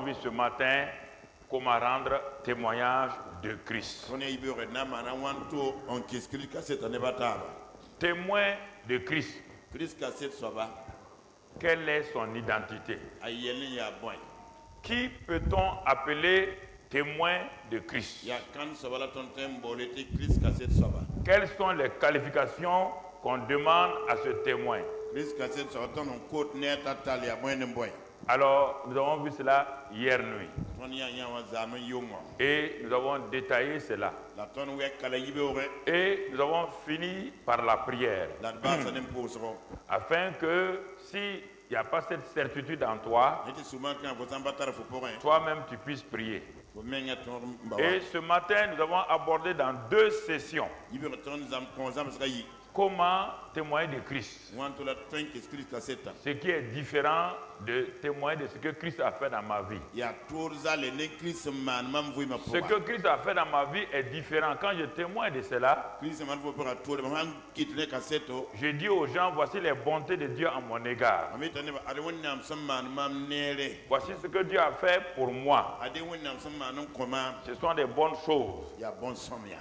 vu ce matin comment rendre témoignage de Christ. Témoin de Christ. Quelle est son identité? Qui peut-on appeler témoin de Christ? Quelles sont les qualifications qu'on demande à ce témoin? Alors, nous avons vu cela hier nuit. Et nous avons détaillé cela. Et nous avons fini par la prière. Afin que s'il n'y a pas cette certitude en toi, toi-même tu puisses prier. Et ce matin, nous avons abordé dans 2 sessions comment témoigner de Christ. Ce qui est différent de témoigner de ce que Christ a fait dans ma vie. Ce que Christ a fait dans ma vie est différent. Quand je témoigne de cela, je dis aux gens, voici les bontés de Dieu à mon égard. Voici ce que Dieu a fait pour moi. Ce sont des bonnes choses.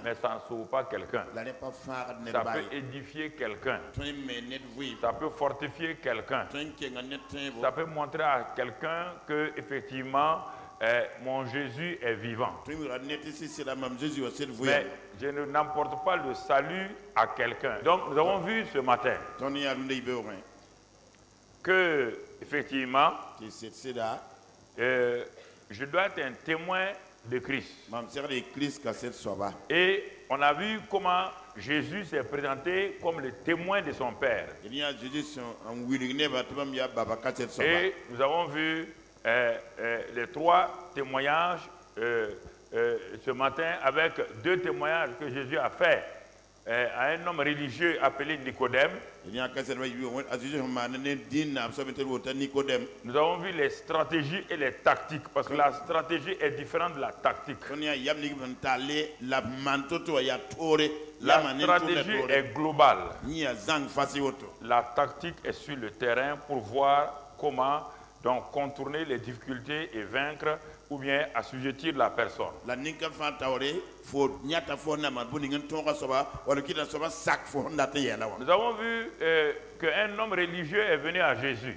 Mais ça ne sauve pas quelqu'un. Ça peut édifier quelqu'un. Ça peut fortifier quelqu'un. Ça peut montrer à quelqu'un que effectivement mon Jésus est vivant. Mais je n'emporte pas le salut à quelqu'un. Donc nous avons vu ce matin que effectivement je dois être un témoin de Christ. Et on a vu comment Jésus s'est présenté comme le témoin de son Père. Et nous avons vu les 3 témoignages ce matin avec 2 témoignages que Jésus a fait à un homme religieux appelé Nicodème. Nous avons vu les stratégies et les tactiques, parce que la stratégie est différente de la tactique. La stratégie est globale. La tactique est sur le terrain pour voir comment donc contourner les difficultés et vaincre ou bien assujettir la personne. Nous avons vu qu'un homme religieux est venu à Jésus.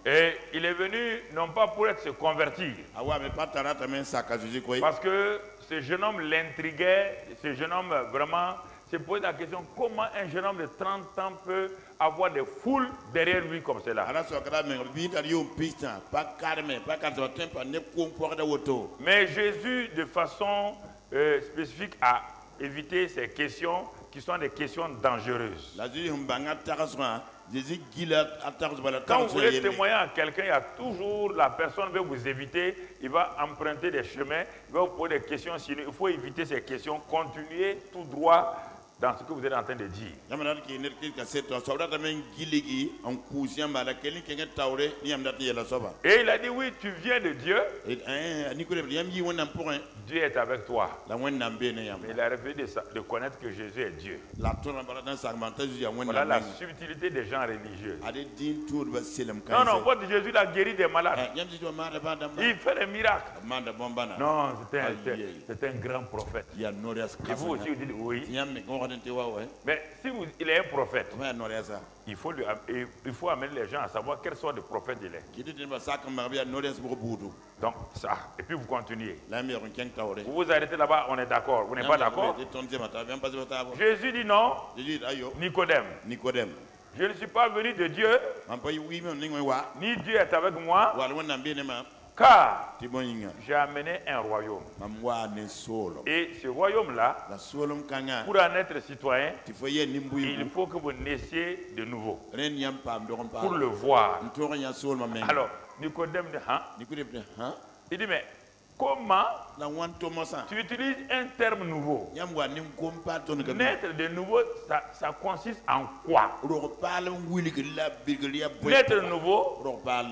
Et il est venu non pas pour se convertir. Parce que ce jeune homme l'intriguait, ce jeune homme vraiment se pose la question, comment un jeune homme de 30 ans peut avoir des foules derrière lui comme cela. Mais Jésus, de façon spécifique, a évité ces questions qui sont des questions dangereuses. Quand vous voulez témoigner à quelqu'un, il y a toujours la personne qui veut vous éviter, il va emprunter des chemins, il va vous poser des questions, sinon il faut éviter ces questions, continuer tout droit dans ce que vous êtes en train de dire. Et il a dit, oui, tu viens de Dieu. Dieu est avec toi. Mais il a refusé de connaître que Jésus est Dieu. Voilà la subtilité des gens religieux. Non, non, votre Jésus a guéri des malades. Il fait des miracles. Non, c'est un grand prophète. Et vous aussi, vous dites oui. Mais si il est un prophète, il faut amener les gens à savoir quelle sorte de prophète il est. Donc ça, et puis vous continuez. Vous vous arrêtez là-bas, on est d'accord. Vous n'êtes pas d'accord? Jésus dit non. Nicodème. Je ne suis pas venu de Dieu, ni Dieu est avec moi, car j'ai amené un royaume. Et ce royaume-là, pour en être citoyen, il faut que vous naissiez de nouveau pour le voir. Alors, Nicodème dit, hein? Il dit, mais comment tu utilises un terme nouveau. Naître de nouveau, ça consiste en quoi? Naître de nouveau,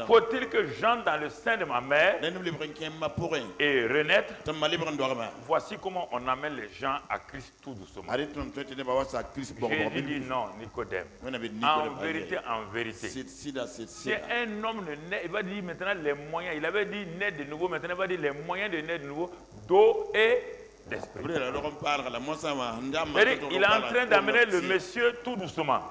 faut-il que j'entre dans le sein de ma mère et renaître? Voici comment on amène les gens à Christ tout doucement. Jésus dit non, Nicodème. En vérité, c'est un homme de naître. Il va dire maintenant les moyens. Il avait dit naître de nouveau, maintenant il va dire les moyens de naître de nouveau, d'eau et d'esprit. Il est en train d'amener le monsieur tout doucement.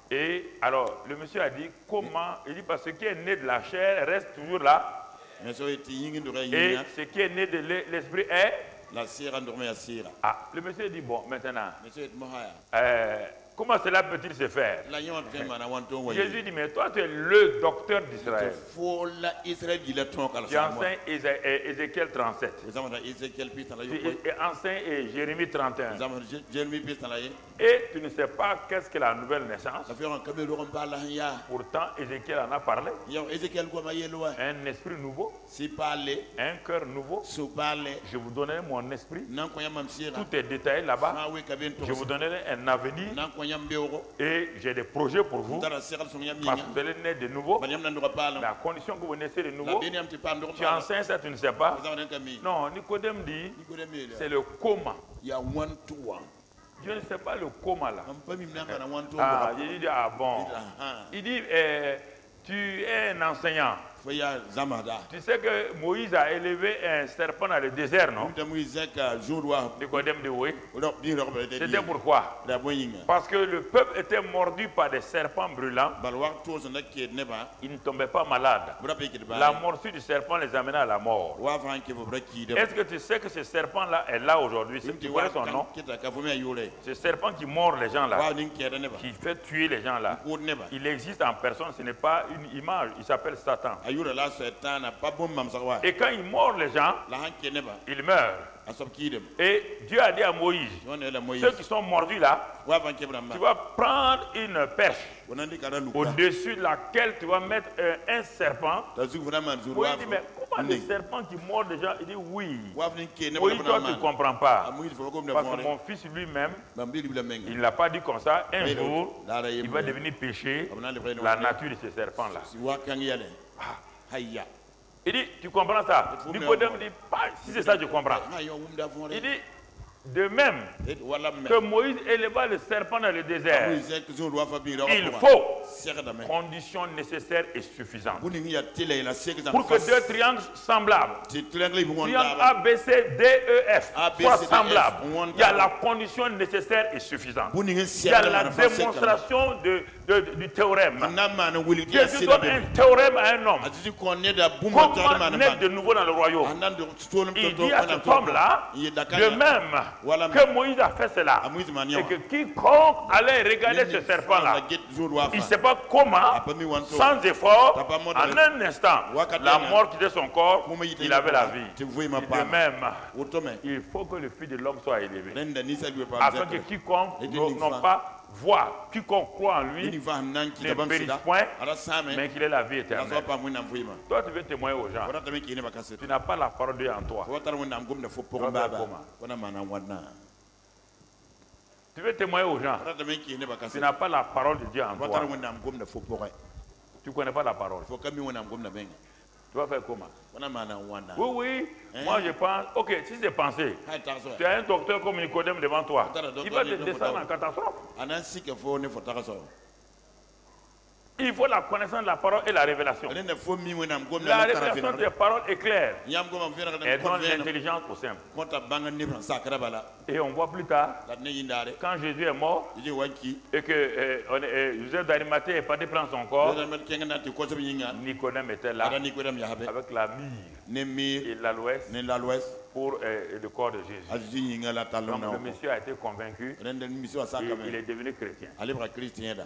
Et alors, le monsieur a dit comment? Il dit parce que ce qui est né de la chair reste toujours là. Et ce qui est né de l'esprit est la sierra. Ah, le monsieur dit bon, maintenant, comment cela peut-il se faire? Jésus dit, mais toi tu es le docteur d'Israël. Tu enseignes Ézéchiel 37. Tu enseignes Jérémie 31. Et tu ne sais pas qu'est-ce que la nouvelle naissance. Pourtant, Ézéchiel en a parlé. Un esprit nouveau, un cœur nouveau. Je vous donnerai mon esprit. Tout est détaillé là-bas. Je vous donnerai un avenir. Et j'ai des projets pour vous. Parce que vous allez naître de nouveau. La condition que vous naissez de nouveau, tu enseignes ça, tu ne sais pas. Non, Nicodème dit, c'est le coma. Je ne sais pas le coma là. Ah, il dit, ah bon. Il dit, tu es un enseignant. Tu sais que Moïse a élevé un serpent dans le désert, non? Nicodème dit oui. C'était pourquoi? Parce que le peuple était mordu par des serpents brûlants. Ils ne tombaient pas malades. La morsure du serpent les amenait à la mort. Est-ce que tu sais que ce serpent-là est là aujourd'hui? Tu connais son nom? Ce serpent qui mord les gens là, qui fait tuer les gens là, il existe en personne, ce n'est pas une image, il s'appelle Satan. Et quand il mord les gens, ils meurent. Et Dieu a dit à Moïse, ceux qui sont mordus là, tu vas prendre une perche au-dessus de laquelle tu vas mettre un serpent. Moïse dit, mais comment les serpents qui mordent les gens? Il dit oui. Moïse, toi tu ne comprends pas. Parce que mon fils lui-même, il ne l'a pas dit comme ça. Un jour, il va devenir péché, la nature de ce serpent-là. Il dit, tu comprends ça? Nicodème dit, pas si c'est ça, je comprends. Il dit, de même que Moïse éleva le serpent dans le désert, il faut conditions nécessaires et suffisantes pour que deux triangles semblables, triangle ABCDEF, soient semblables. Il y a la condition nécessaire et suffisante. Il y a la démonstration du théorème. Jésus donne un théorème à un homme. Comment naître de nouveau dans le royaume? Il dit à cet homme-là, de même que Moïse a fait cela, et que quiconque allait regarder ce serpent-là, il ne sait pas comment, sans effort, en un instant, la mort quittait son corps, il avait la vie. De même, il faut que le Fils de l'homme soit élevé, afin que quiconque non pas voit, quiconque croit en lui ne périsse point, mais qu'il ait la vie éternelle. Toi, tu veux témoigner aux gens. Tu n'as pas la parole de Dieu en toi. Tu veux témoigner aux gens. Tu n'as pas la parole de Dieu en toi. Tu ne connais pas la parole. Tu vas faire comment? Oui, oui. Moi, je pense. Ok, si c'est pensé, tu as un docteur comme Nicodème devant toi. Il va te descendre en catastrophe. Il faut la connaissance de la parole et la révélation. La révélation des paroles est claire. Elle donne l'intelligence au simple. Et on voit plus tard, quand Jésus est mort, et que Joseph d'Arimathée est parti prendre son corps, Nicodème était là, avec la myrrhe et l'aloès, pour le corps de Jésus. Donc le monsieur a été convaincu, il est devenu chrétien.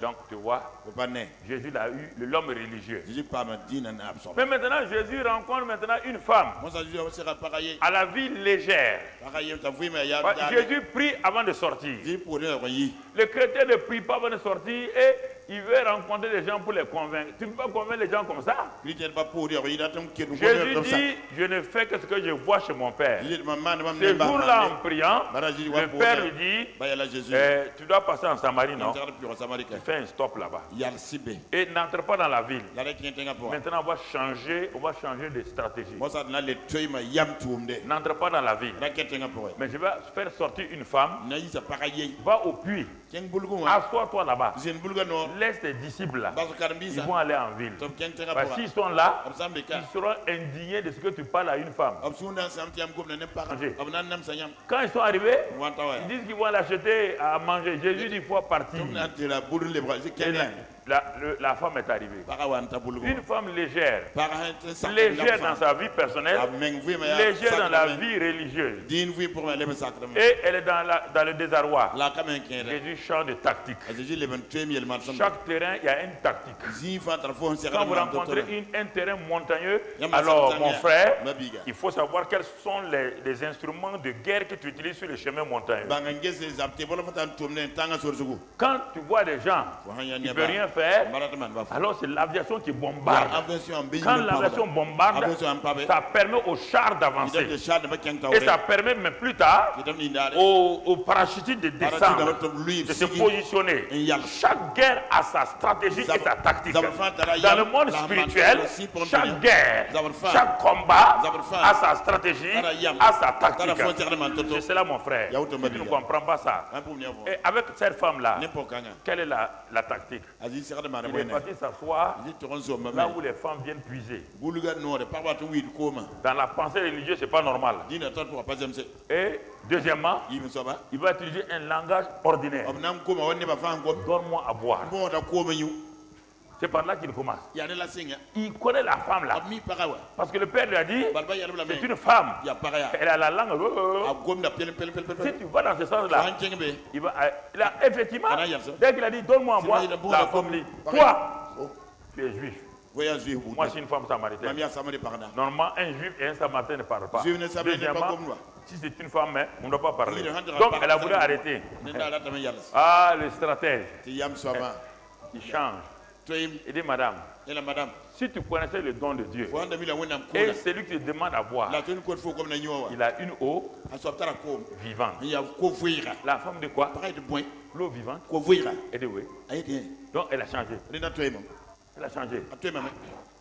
Donc tu vois, Jésus l'a eu, l'homme religieux. Mais maintenant Jésus rencontre une femme à la vie légère. Jésus prie avant de sortir. Le chrétien ne prie pas avant de sortir et il veut rencontrer des gens pour les convaincre. Tu ne peux pas convaincre les gens comme ça. Jésus dit, je ne fais que ce que je vois chez mon Père. Ce jour-là, en priant, le Père lui dit, tu dois passer en Samarie, non? Tu fais un stop là-bas. Et n'entre pas dans la ville. Maintenant, on va changer de stratégie. N'entre pas dans la ville. Mais je vais faire sortir une femme. Va au puits. Assois-toi là-bas. Laisse tes disciples là. Ils vont aller en ville. Parce que s'ils sont là, ils seront indignés de ce que tu parles à une femme. Quand ils sont arrivés, ils disent qu'ils vont l'acheter à manger. Jésus dit qu'il faut partir. La femme est arrivée. Une femme légère. Légère dans sa vie personnelle. Légère dans la vie religieuse. Et elle est dans le désarroi. Jésus change de tactique. Chaque terrain, il y a une tactique. Quand vous rencontrez un terrain montagneux, alors mon frère, il faut savoir quels sont les instruments de guerre que tu utilises sur le chemin montagneux. Quand tu vois des gens qui ne peuvent rien faire, alors c'est l'aviation qui bombarde. Quand l'aviation bombarde, ça permet aux chars d'avancer. Et ça permet même plus tard aux parachutistes de descendre, de se positionner. Chaque guerre a sa stratégie et sa tactique. Dans le monde spirituel, chaque guerre, chaque combat a sa stratégie, a sa tactique. C'est cela, mon frère. Si tu ne comprends pas ça, et avec cette femme-là, quelle est la tactique? Il est parti s'asseoir là où les femmes viennent puiser. Dans la pensée religieuse, ce n'est pas normal. Et deuxièmement, il va utiliser un langage ordinaire. Donne-moi à boire. C'est par là qu'il commence. Il connaît la femme là. Parce que le père lui a dit, c'est une femme. Elle a la langue. Si tu vas dans ce sens-là, effectivement, dès qu'il a dit, donne-moi à boire, la femme dit, toi, tu es juif. Moi, je suis une femme samaritaine. Normalement, un juif et un samaritain ne parlent pas. Deuxièmement, si c'est une femme, on ne doit pas parler. Donc, elle a voulu arrêter. Ah, le stratège. Il change. Il dit, madame, si tu connaissais le don de Dieu, et celui qui te demande à boire, il a une eau vivante. La femme de quoi? L'eau vivante. Et de oui. Donc elle a changé. Elle a changé.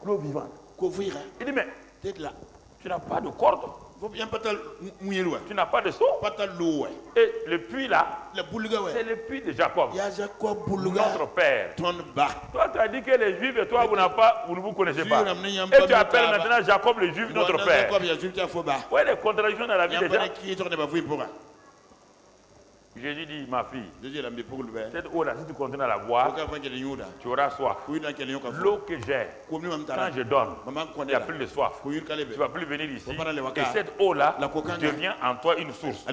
L'eau vivante. Il dit, mais tu n'as pas de corde. Tu n'as pas de seau. Et le puits là, c'est le puits de Jacob. Notre père. Toi, tu as dit que les juifs et toi, vous ne vous connaissez pas. Et tu appelles maintenant Jacob le juif, notre père. Ouais, les contradictions dans la vie des gens. Jésus dit, ma fille, cette eau-là, si tu continues à la boire, tu auras soif. L'eau que j'ai, quand je donne, il n'y a plus de soif. Tu ne vas plus venir ici. Et cette eau-là devient en toi une source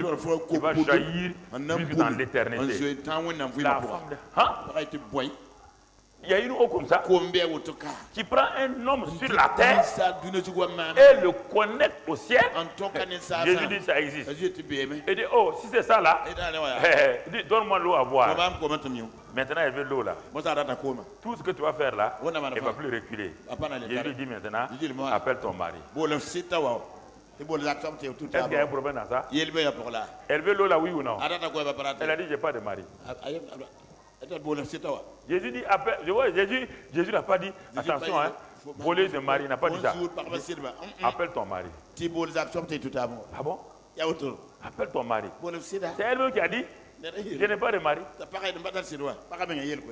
qui va jaillir jusque dans l'éternité. La femme, il y a une eau comme ça qui prend un homme sur la terre et le connecte au ciel. Jésus dit ça existe. Il dit, oh, si c'est ça là, donne-moi l'eau à boire. Maintenant, elle veut l'eau là. Tout ce que tu vas faire là, elle ne va plus reculer. Jésus dit maintenant, appelle ton mari. Est-ce qu'il y a un problème dans ça? Elle veut l'eau là, oui ou non? Elle a dit, j'ai pas de mari. Jésus dit, Jésus n'a pas dit, attention, hein, voler de mari, il n'a pas dit ça. Appelle ton mari. Ah bon? Appelle ton mari. C'est elle-même qui a dit, je n'ai pas de mari.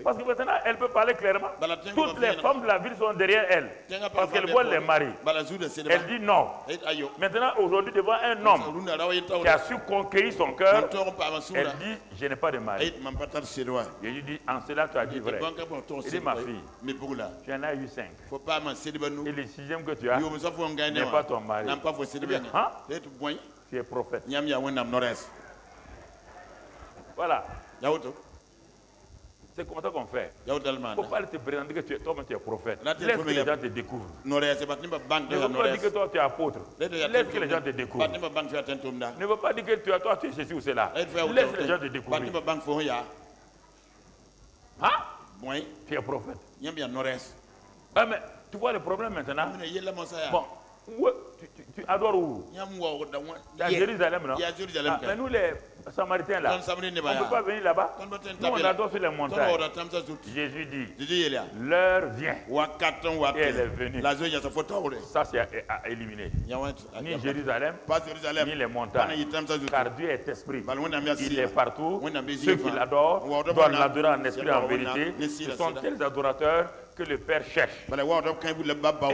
Parce que maintenant, elle peut parler clairement. Toutes les femmes de la ville sont derrière elle. Parce qu'elles voient les maris. Elle dit non. Maintenant, aujourd'hui, devant un homme qui a su conquérir son cœur, elle dit, je n'ai pas de mari. Jésus dit, en cela, tu as dit vrai. Il dit, ma fille, tu en as eu 5. Et le 6e que tu as n'est pas ton mari. Tu es prophète. Voilà. C'est comme ça qu'on fait. Il ne faut pas te présenter que toi-même tu es prophète. Laisse que les gens te découvrent. Ne veux pas dire que toi tu es apôtre. Laisse que les gens te découvrent. Ne veux pas dire que toi tu es ceci ou cela. Laisse les gens te découvrir. Hein? tu es prophète. Ah, mais tu vois le problème maintenant? Bon, tu adores où? À Jérusalem, non? Ah, mais nous, les Samaritains, là, on ne peut pas venir là-bas. Nous, on adore sur les montagnes. Jésus dit, l'heure vient. Et elle est venue. Ça, c'est à éliminer. Ni Jérusalem, ni les montagnes. Car Dieu est esprit. Il est partout. Ceux qui l'adorent doivent l'adorer en esprit et en vérité. Ce sont tels adorateurs que le Père cherche. Et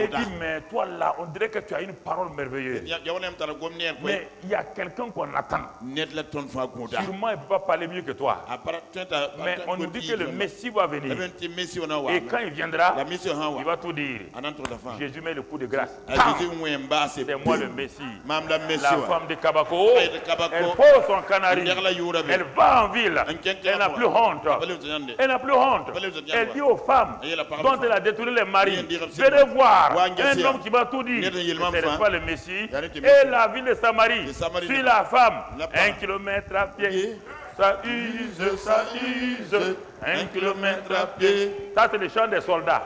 dit, mais toi là, on dirait que tu as une parole merveilleuse. Mais il y a quelqu'un qu'on attend. Sûrement, il ne peut pas parler mieux que toi. Mais on nous dit que le Messie va venir. Et quand il viendra, il va tout dire. Jésus met le coup de grâce. C'est moi le Messie. La femme de Kabako, elle pose son canari. Elle va en ville. Elle n'a plus honte. Elle n'a plus honte. Elle dit aux femmes dont elle a détourné les maris, venez voir un homme qui va tout dire. Ce n'est pas le Messie. Et la ville de Samarie suit la femme. 1 kilomètre à pied. Ça use, ça use. 1 kilomètre à pied. Ça, c'est le chant des soldats.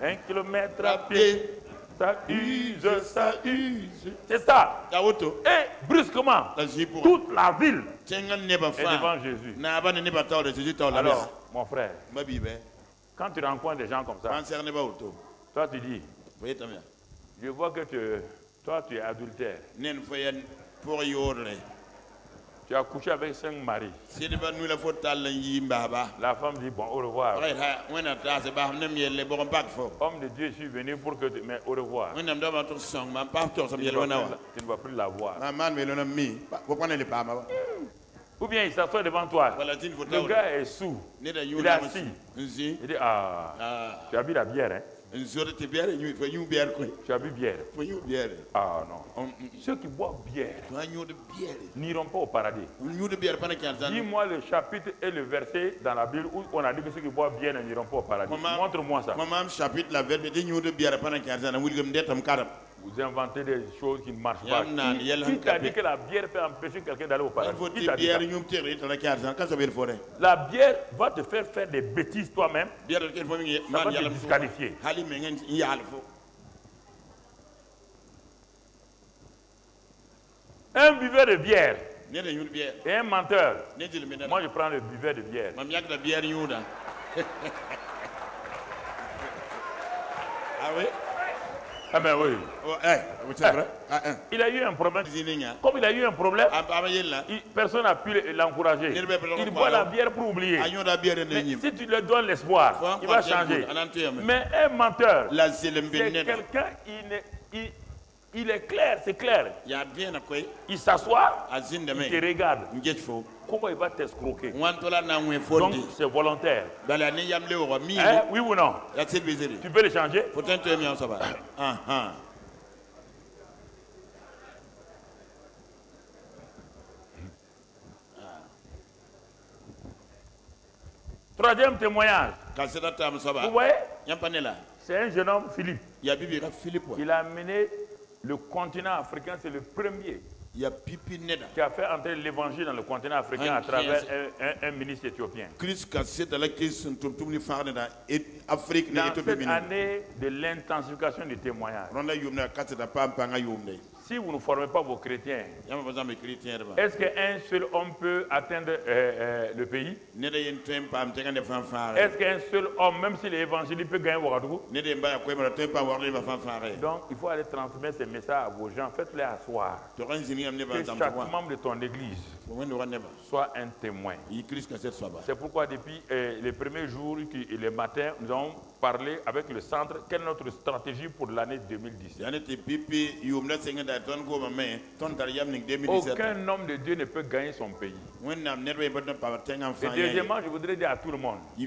1 kilomètre à pied. Ça use, ça use. C'est ça. Et brusquement, toute la ville est devant Jésus. Alors, mon frère, quand tu rencontres des gens comme ça, toi tu dis, je vois que toi tu es adultère. Tu as couché avec 5 maris. La femme dit, bon, au revoir. Homme de Dieu, je suis venu pour que tu... Mais au revoir. Tu ne vas plus la voir. Ou bien il s'assoit devant toi. Le gars est sous. Il est assis. Il dit, ah, tu as bu la bière, hein? Tu as bu bière. Ah non. Ceux qui boivent bière n'iront pas au paradis. Dis-moi le chapitre et le verset dans la Bible où on a dit que ceux qui boivent bière n'iront pas au paradis. Montre-moi ça. Vous inventez des choses qui ne marchent pas. Qui t'a dit que la bière peut empêcher quelqu'un d'aller au paradis? Qui t'a dit ça? La bière va te faire des bêtises toi-même. Ça va te disqualifier. Un buveur de bière et un menteur. Moi, je prends le buveur de bière. Ah oui? Ah ben oui. C'est vrai. Il a eu un problème. Comme il a eu un problème, personne n'a pu l'encourager. Il boit la bière pour oublier. Mais si tu lui donnes l'espoir, il va changer. Mais un menteur, c'est quelqu'un, il est clair, c'est clair. Il s'assoit, il te regarde. Comment il va t'escroquer? Donc c'est volontaire. Hein? Oui ou non? Tu peux le changer? Troisième témoignage. Vous voyez? C'est un jeune homme, Philippe. Il a amené le continent africain, c'est le premier qui a fait entrer l'évangile dans le continent africain à travers un ministre éthiopien. Dans cette année de l'intensification du témoignage, si vous ne formez pas vos chrétiens, est-ce qu'un seul homme peut atteindre le pays? Est-ce qu'un seul homme, même s'il est évangélique, peut gagner Ouagadougou? Donc, il faut aller transmettre ces messages à vos gens. Faites-les asseoir. Que chaque membre de ton église soit un témoin. C'est pourquoi depuis les premiers jours et les matins, nous avons parlé avec le centre. Quelle est notre stratégie pour l'année 2010? Aucun homme de Dieu ne peut gagner son pays. Et deuxièmement, je voudrais dire à tout le monde, je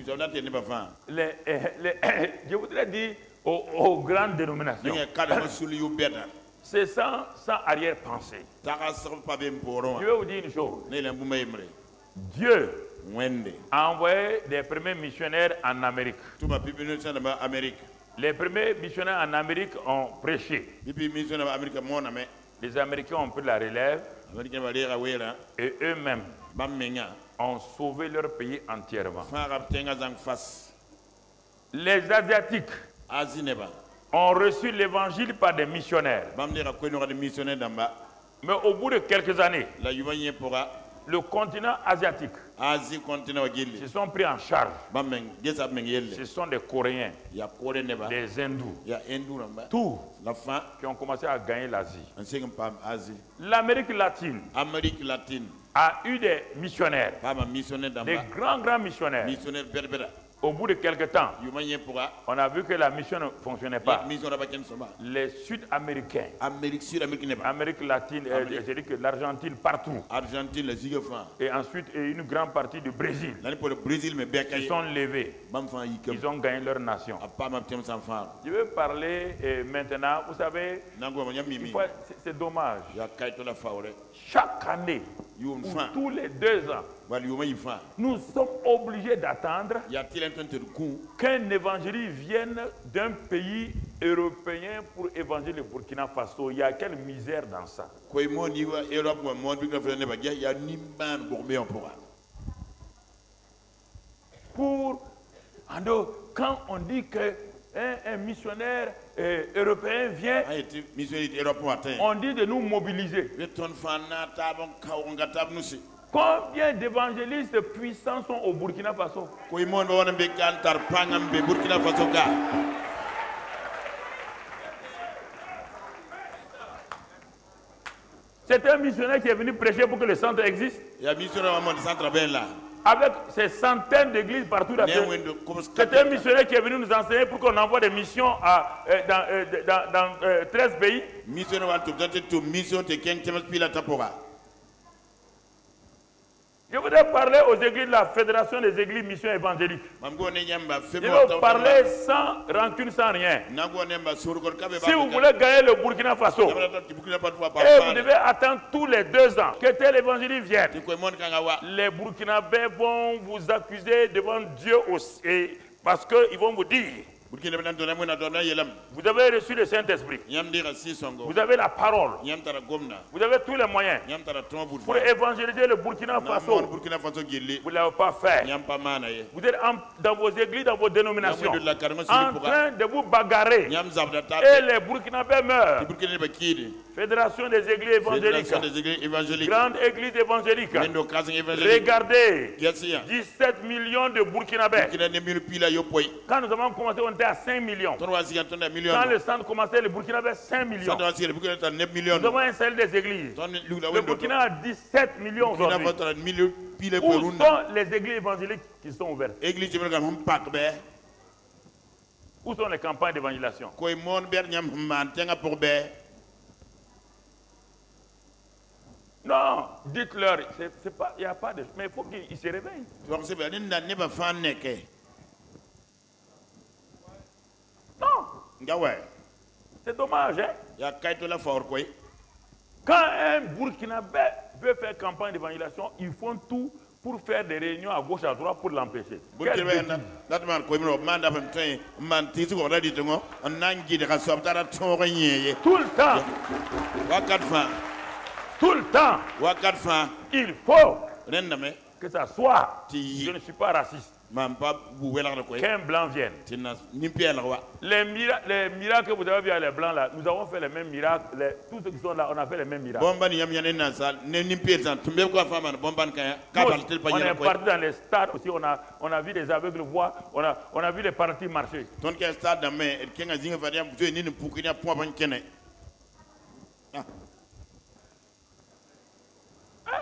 voudrais dire aux grandes dénominations, c'est sans arrière-pensée. Je vais vous dire une chose. Dieu a envoyé des premiers missionnaires en Amérique. Les premiers missionnaires en Amérique ont prêché. Les Américains ont pris la relève et eux-mêmes ont sauvé leur pays entièrement. Les Asiatiques ont reçu l'évangile par des missionnaires. Mais au bout de quelques années, le continent asiatique se sont pris en charge. Ce sont des Coréens, des Hindous, tous qui ont commencé à gagner l'Asie. L'Amérique latine a eu des missionnaires, des grands missionnaires. Au bout de quelques temps, on a vu que la mission ne fonctionnait pas. Les Sud-Américains, Amérique latine, c'est-à-dire que l'Argentine partout, et ensuite une grande partie du Brésil, ils sont levés, ils ont gagné leur nation. Je veux parler maintenant, vous savez, c'est dommage. Chaque année, tous les 2 ans, nous sommes obligés d'attendre qu'un évangéliste vienne d'un pays européen pour évangéliser le Burkina Faso. Il y a quelle misère dans ça? Quand on dit qu'un missionnaire européen vient, on dit de nous mobiliser. Combien d'évangélistes puissants sont au Burkina Faso? C'est un missionnaire qui est venu prêcher pour que le centre existe. Avec ces centaines d'églises partout dans le monde. C'est un missionnaire qui est venu nous enseigner pour qu'on envoie des missions dans 13 pays. Je voudrais parler aux églises de la Fédération des églises missions évangéliques. Je veux parler sans rancune, sans rien. Si vous voulez gagner le Burkina Faso, et vous devez attendre tous les 2 ans que tel évangéliste vienne, les Burkinabés vont vous accuser devant Dieu aussi, parce qu'ils vont vous dire: vous avez reçu le Saint-Esprit, vous avez la parole, vous avez tous les moyens pour évangéliser le Burkina Faso. Vous ne l'avez pas fait. Vous êtes dans vos églises, dans vos dénominations, en train de vous bagarrer, et les Burkinabés meurent. Fédération des églises évangéliques, grande église évangélique, regardez, 17 millions de Burkinabés. Quand nous avons commencé, on était à 5 millions. Quand le centre commençait, le Burkina avait 5 millions. Nous avons installé des églises. Le Burkina a 17 millions aujourd'hui. Où sont les églises évangéliques qui sont ouvertes? Où sont les campagnes d'évangélisation? Non, dites-leur, il n'y a pas de... Mais il faut qu'ils se réveillent. Non. C'est dommage, hein? Quand un Burkinabé veut faire campagne d'évangélisation, ils font tout pour faire des réunions à gauche, à droite pour l'empêcher. Tout le temps. Tout le temps. Il faut que ça soit. Je ne suis pas raciste. Qu'un blanc vienne. Les miracles que vous avez vus à les blancs là, nous avons fait les mêmes miracles. Tous ceux qui sont là, on a fait les mêmes miracles. On est parti dans les stades aussi, on a vu des aveugles voir, on a vu les partis marcher.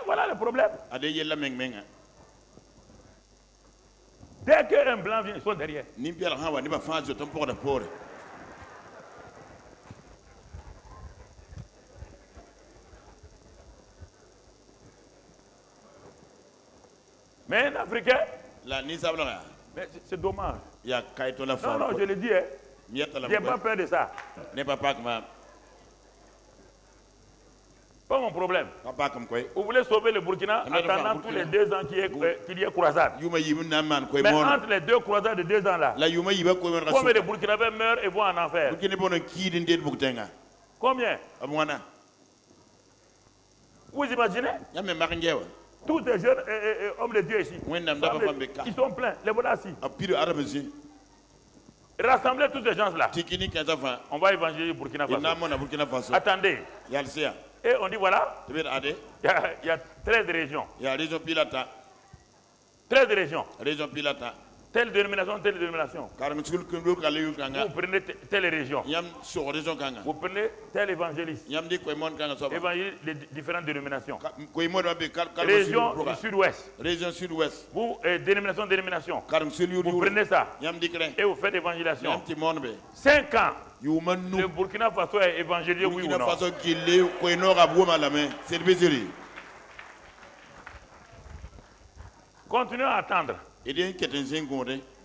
Voilà le problème. Dès qu'un blanc vient, ils sont derrière. Mais un Africain, c'est dommage. Non, je le dis, j'ai pas peur de ça. Pas mon problème. Vous voulez sauver le Burkina en attendant tous les 2 ans qu'il y ait croisade. Mais entre les 2 croisades de 2 ans là, combien de Burkinabés meurent et vont en enfer? Combien? Vous imaginez? Tous les jeunes hommes de Dieu ici, ils sont pleins. Les voilà assis. Rassemblez tous ces gens-là. On va évangéliser Burkina Faso. Attendez. Et on dit voilà, il y a 13 régions. 13 régions. Telle dénomination, telle dénomination. Vous prenez telle région. Vous prenez tel évangéliste. Évangéliste des différentes dénominations. Région du sud-ouest. Vous, dénomination. Vous prenez ça. Et vous faites évangélisation. 5 ans. Le Burkina Faso est évangélisé, oui ou non? Continuons à attendre.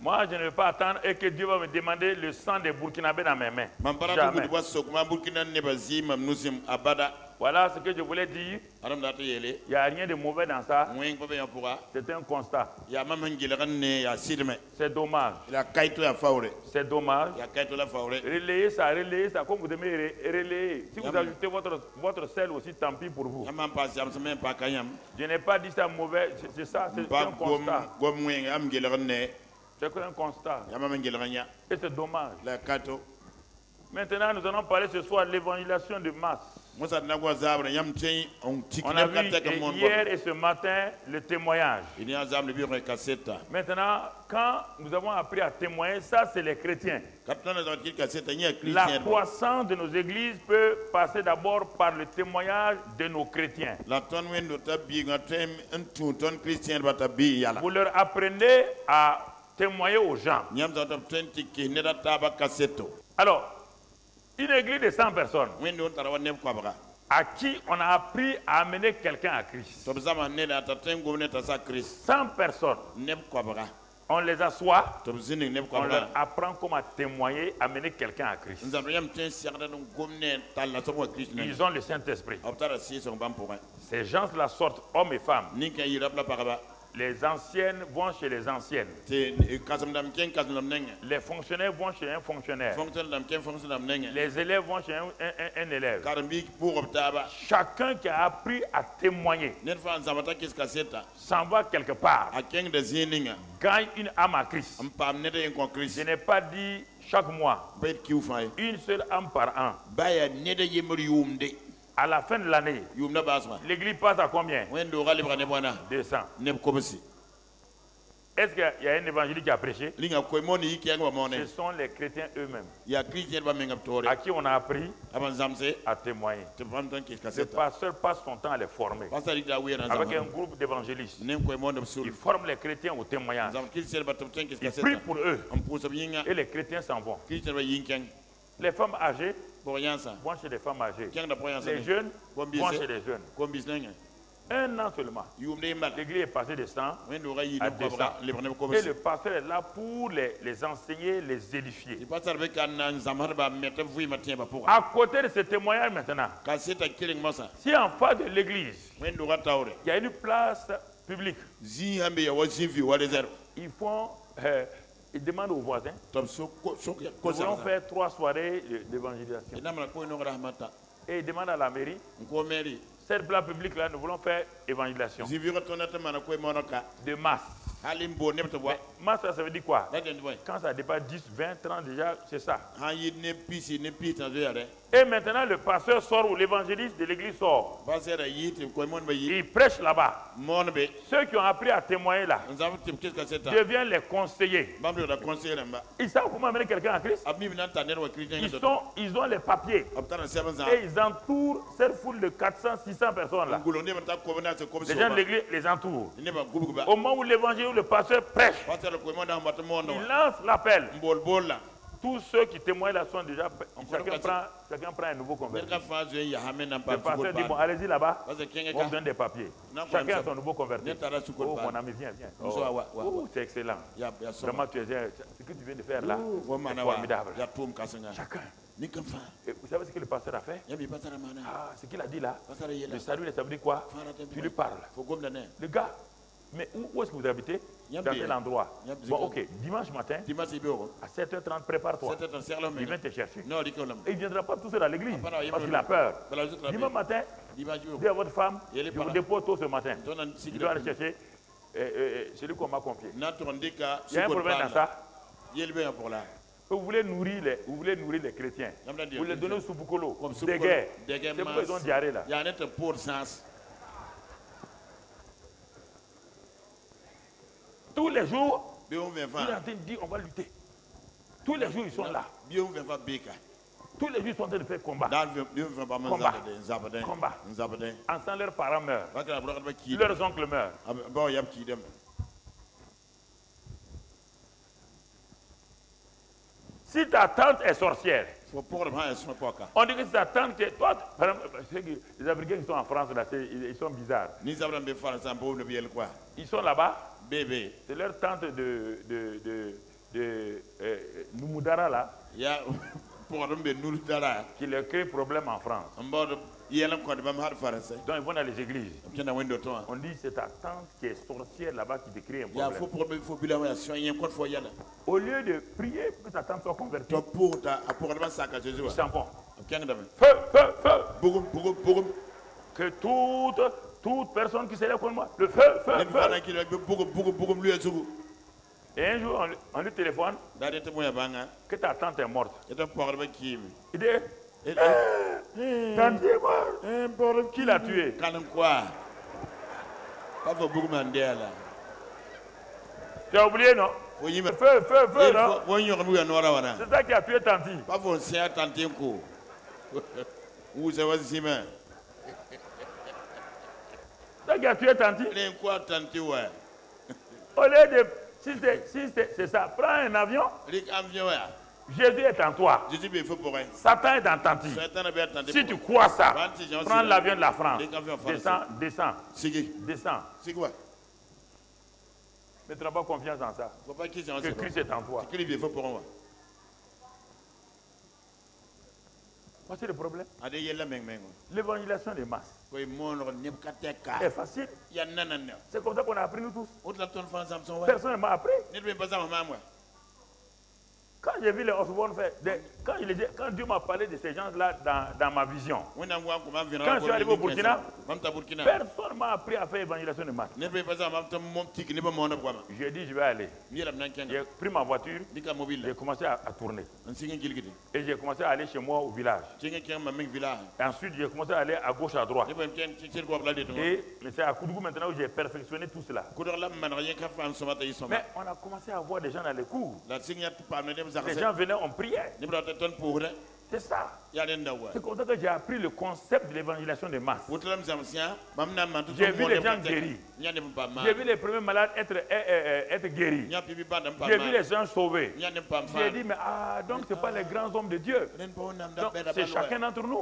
Moi, je ne vais pas attendre et que Dieu va me demander le sang des Burkinabés dans mes mains. Jamais. Voilà ce que je voulais dire. Il n'y a rien de mauvais dans ça. C'est un constat. C'est dommage. C'est dommage. Relayez ça, comme vous aimez relayer. Si vous ajoutez votre sel aussi, tant pis pour vous. Je n'ai pas dit ça mauvais, c'est ça, c'est un constat. C'est un constat. Et c'est dommage. Maintenant, nous allons parler ce soir de l'évangélisation de masse. On a vu hier et ce matin le témoignage. Maintenant, quand nous avons appris à témoigner, ça c'est les chrétiens. La croissance de nos églises peut passer d'abord par le témoignage de nos chrétiens. Vous leur apprenez à témoigner aux gens. Alors, une église de 100 personnes à qui on a appris à amener quelqu'un à Christ. 100 personnes. On les assoit, on leur apprend comment témoigner, amener quelqu'un à Christ. Ils ont le Saint-Esprit. Ces gens-là sortent, hommes et femmes. Les anciennes vont chez les anciennes. Les fonctionnaires vont chez un fonctionnaire. Les élèves vont chez un élève. Chacun qui a appris à témoigner s'en va quelque part. Gagne une âme à Christ. Je n'ai pas dit chaque mois. Une seule âme par an. À la fin de l'année, l'église passe à combien? 200. Est-ce qu'il y a un évangéliste qui a prêché? Ce sont les chrétiens eux-mêmes à qui on a appris à témoigner. Le pasteur passe son temps à les former avec un groupe d'évangélistes. Il forme les chrétiens au témoignage. Il prie pour eux et les chrétiens s'en vont. Les femmes âgées vont chez les femmes âgées. Les jeunes vont chez les jeunes. 1 an seulement. L'église est passée de 100 à 200. Et le pasteur est là pour les enseigner, les édifier. À côté de ce témoignage maintenant, si en face de l'église, il y a une place publique, ils font... ils demandent aux voisins, nous voulons faire 3 soirées d'évangélisation. Et ils demandent à la mairie, cette place publique-là, nous voulons faire évangélisation. De masse. Mais masse, ça veut dire quoi? Quand ça dépasse 10, 20, 30 déjà, c'est ça. Et maintenant, le pasteur sort ou l'évangéliste de l'église sort. Il prêche là-bas. Ceux qui ont appris à témoigner là deviennent les conseillers. Ils savent comment amener quelqu'un à Christ. Ils ont les papiers. Et ils entourent cette foule de 400, 600 personnes là. Les gens de l'église les entourent. Au moment où l'évangile, le pasteur prêche, il lance l'appel. Tous ceux qui témoignent là sont déjà... Chacun prend un nouveau converti. Le pasteur dit, bon, allez-y là-bas, on vous donne des papiers. Chacun a son nouveau converti. Oh, mon ami, viens. Oh, c'est excellent. Vraiment, ce que tu viens de faire là, c'est formidable. Chacun. Et vous savez ce que le pasteur a fait? Ce qu'il a dit là, le salut, ça veut dire quoi? Tu lui parles. Le gars, mais où est-ce que vous habitez? Dans quel endroit? Bon, ok, dimanche matin, à 7h30, prépare-toi. Il vient te chercher. Et il ne viendra pas tout seul à l'église parce qu'il a peur. Dimanche matin, Dis à votre femme, je vous dépose tôt ce matin. Je dois aller chercher celui qu'on m'a confié. Il y a un problème dans ça. Vous voulez nourrir les chrétiens. Vous les donnez sous Boukolo, des guerres. C'est pourquoi ils ont diarrhée là. Tous les jours, il est en train de dire on va lutter. Tous les jours, ils sont là. Tous les jours, ils sont en train de faire combat. Combat. Ensemble, leurs parents meurent. Leurs oncles meurent. Si ta tante est sorcière, on dit que c'est ta tante que toi, les Africains qui sont en France, là, ils sont bizarres. Ils sont là-bas. C'est leur tante de Noumoudara là. Qui leur crée problème en France. Donc ils vont dans les églises. On dit c'est ta tante qui est sorcière là-bas qui te crée un problème. Au lieu de prier pour que ta tante soit convertie, ils s'en vont. Feu, feu, feu. Que toute personne qui s'élève contre moi, le feu, feu, feu. Et un jour, on lui téléphone que ta tante est morte. Il dit, tante est morte. Qui l'a tué? Tu as oublié, non? Feu, feu, feu, non? C'est ça qui a tué tante. C'est ça qui a tué tante. Au lieu de... Si c'est ça, prends un avion. Jésus est en toi. Satan est dans tante. Si tu crois ça, prends l'avion de la France. Descends. Mais tu n'as pas confiance en ça. Que Christ est en toi. Voici le problème. L'évangélisation des masses est facile. C'est comme ça qu'on a appris nous tous. Personne ne m'a appris. Quand j'ai vu les Osborne faire, quand Dieu m'a parlé de ces gens-là dans ma vision, quand je suis arrivé au Burkina, personne ne m'a appris à faire l'évangélisation de masse. J'ai dit, je vais aller. J'ai pris ma voiture, j'ai commencé à tourner. Et j'ai commencé à aller chez moi au village. Et ensuite, j'ai commencé à aller à gauche, à droite. Et c'est à Koudougou maintenant où j'ai perfectionné tout cela. Mais on a commencé à voir des gens dans les cours. Les gens venaient, on priait. C'est ça. C'est comme ça que j'ai appris le concept de l'évangélisation des masses. J'ai vu les gens guéris. J'ai vu les premiers malades être guéris. J'ai vu les gens sauvés. J'ai dit, mais donc ce n'est pas les grands hommes de Dieu. C'est chacun d'entre nous.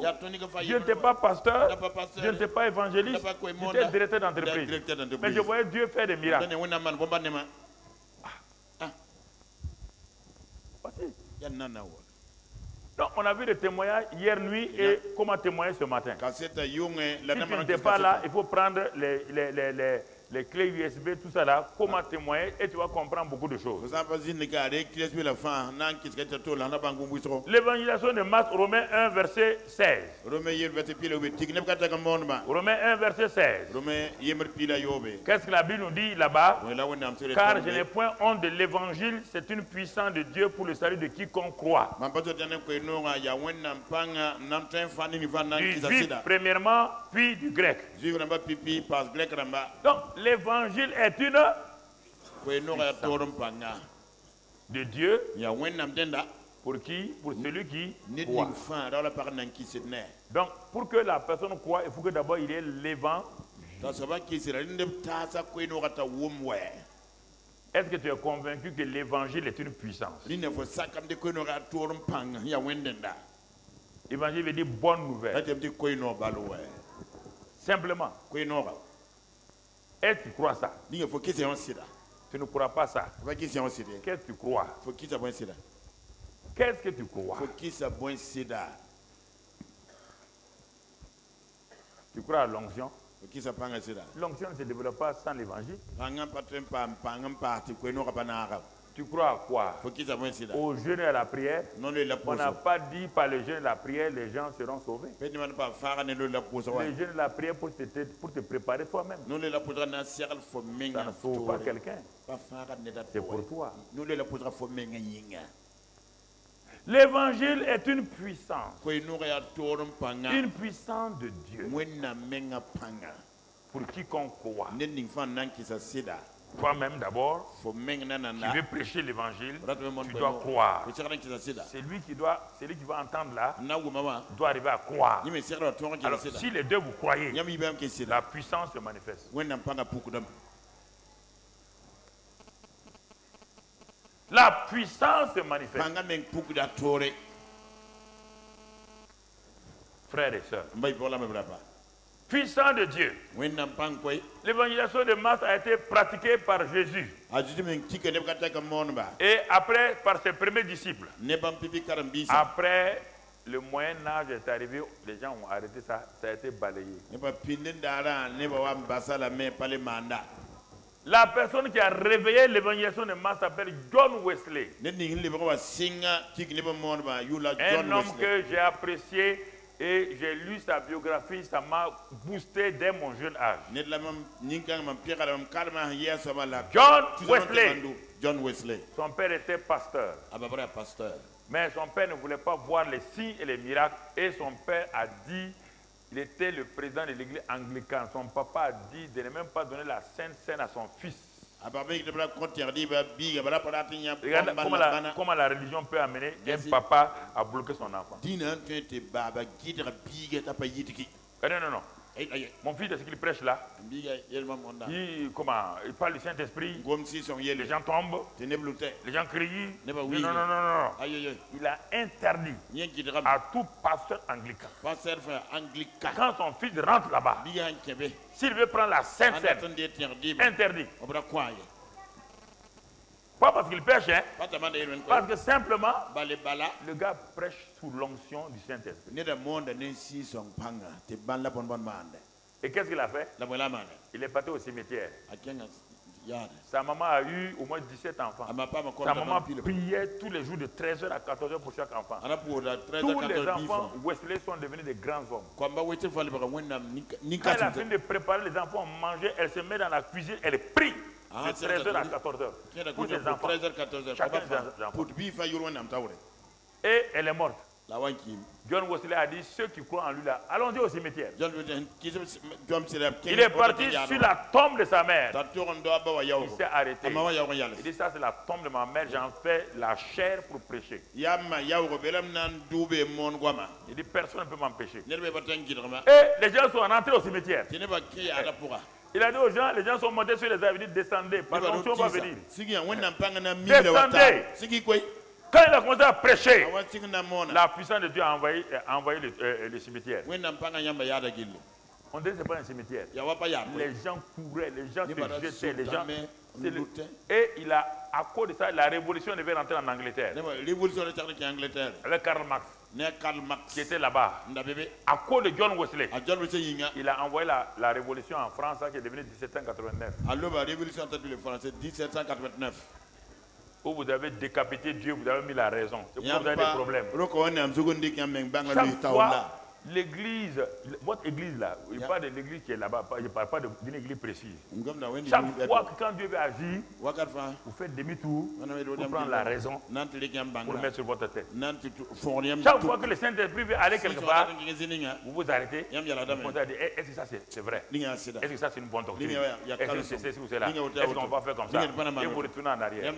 Je n'étais pas pasteur, je n'étais pas évangéliste, j'étais directeur d'entreprise. Mais je voyais Dieu faire des miracles. Donc, on a vu des témoignages hier nuit et comment témoigner ce matin. Si tu n'étais pas là, il faut prendre les clés USB, tout ça là, comment témoigner et tu vas comprendre beaucoup de choses. L'évangélisation de Matthieu, Romains 1, verset 16. Romains 1, verset 16. Qu'est-ce que la Bible nous dit là-bas? Car je n'ai point honte de l'évangile, c'est une puissance de Dieu pour le salut de quiconque croit. Du juif premièrement, puis du grec. Donc, l'évangile est une de Dieu pour qui? Pour celui qui croit. Donc, pour que la personne croit, il faut que d'abord il y ait l'évangile. Est-ce que tu es convaincu que l'évangile est une puissance? L'évangile veut dire bonne nouvelle. Simplement. Est-ce que tu crois ça? Tu ne crois pas ça. Qu'est-ce que tu crois? Qu'est-ce que tu crois? Tu crois à l'onction? L'onction ne se développe pas sans l'évangile. Tu crois à quoi? Au jeûne et à la prière? On n'a pas dit par le jeûne et la prière, les gens seront sauvés. Le jeûne et la prière pour te préparer toi-même. Ça ne sauve pas quelqu'un. C'est pour toi. L'évangile est une puissance. Une puissance de Dieu. Pour quiconque croit. Toi-même d'abord, tu veux prêcher l'évangile, tu dois croire. Celui qui va entendre là, doit arriver à croire. Alors si les deux vous croyez, la puissance se manifeste. La puissance se manifeste. Frères et sœurs, puissant de Dieu. L'évangélisation de masse a été pratiquée par Jésus. Et après, par ses premiers disciples. Après, le Moyen Âge est arrivé, les gens ont arrêté ça, ça a été balayé. La personne qui a réveillé l'évangélisation de masse s'appelle John Wesley. Un homme que j'ai apprécié. Et j'ai lu sa biographie, ça m'a boosté dès mon jeune âge. John Wesley. Son père était pasteur. Mais son père ne voulait pas voir les signes et les miracles. Et son père a dit, il était le président de l'église anglicane. Son papa a dit de ne même pas donner la Sainte Seine à son fils. Regarde comment la religion peut amener un papa à bloquer son enfant. Non. Mon fils, de ce qu'il prêche là, il parle du Saint-Esprit, les gens tombent, les gens crient. Non. Il a interdit à tout pasteur anglican, quand son fils rentre là-bas, s'il veut prendre la Sainte Seine, interdit. Pas parce qu'il pêche, hein? Parce que simplement, le gars prêche sous l'onction du Saint-Esprit. Et qu'est-ce qu'il a fait? Il est parti au cimetière. Sa maman a eu au moins 17 enfants. Sa maman priait tous les jours de 13h à 14h pour chaque enfant. Tous les enfants Wesley sont devenus des grands hommes. Quand elle a fini de préparer les enfants à manger, elle se met dans la cuisine, elle prie. De 13h à 14h. Pour les enfants. Chacun des enfants. Et elle est morte. John Wesley a dit, ceux qui croient en lui là, allons-y au cimetière. Il est parti sur la tombe de sa mère. Il s'est arrêté. Il dit, ça c'est la tombe de ma mère, j'en fais la chair pour prêcher. Il dit, personne ne peut m'empêcher. Et les gens sont rentrés au cimetière. Il a dit aux gens, les gens sont montés sur les avenues, descendez, par l'onction va venir. Descendez. Quand il a commencé à prêcher, la puissance de Dieu a envahi le cimetière. On dirait que ce n'est pas un cimetière. Les gens couraient, les gens se jetaient, les gens... Et il a, à cause de ça, la révolution devait rentrer en Angleterre. Avec Karl Marx, qui était là-bas. À cause de John Wesley, il a envoyé la révolution en France, qui est devenue 1789. Où vous avez décapité Dieu, vous avez mis la raison. C'est pourquoi vous avez des problèmes. Chaque fois, l'église, votre église là, il parle de l'église qui est là-bas, je ne parle pas d'une église précise. Chaque fois que quand Dieu veut agir, vous faites demi-tour pour prendre la raison, pour le mettre sur votre tête. Chaque fois que le Saint-Esprit veut aller quelque part, vous vous arrêtez, vous vous dites, est-ce que ça c'est vrai? Est-ce que ça c'est une bonne doctrine? Est-ce que c'est ceci ou cela? Est-ce qu'on va faire comme ça? Et vous retournez en arrière.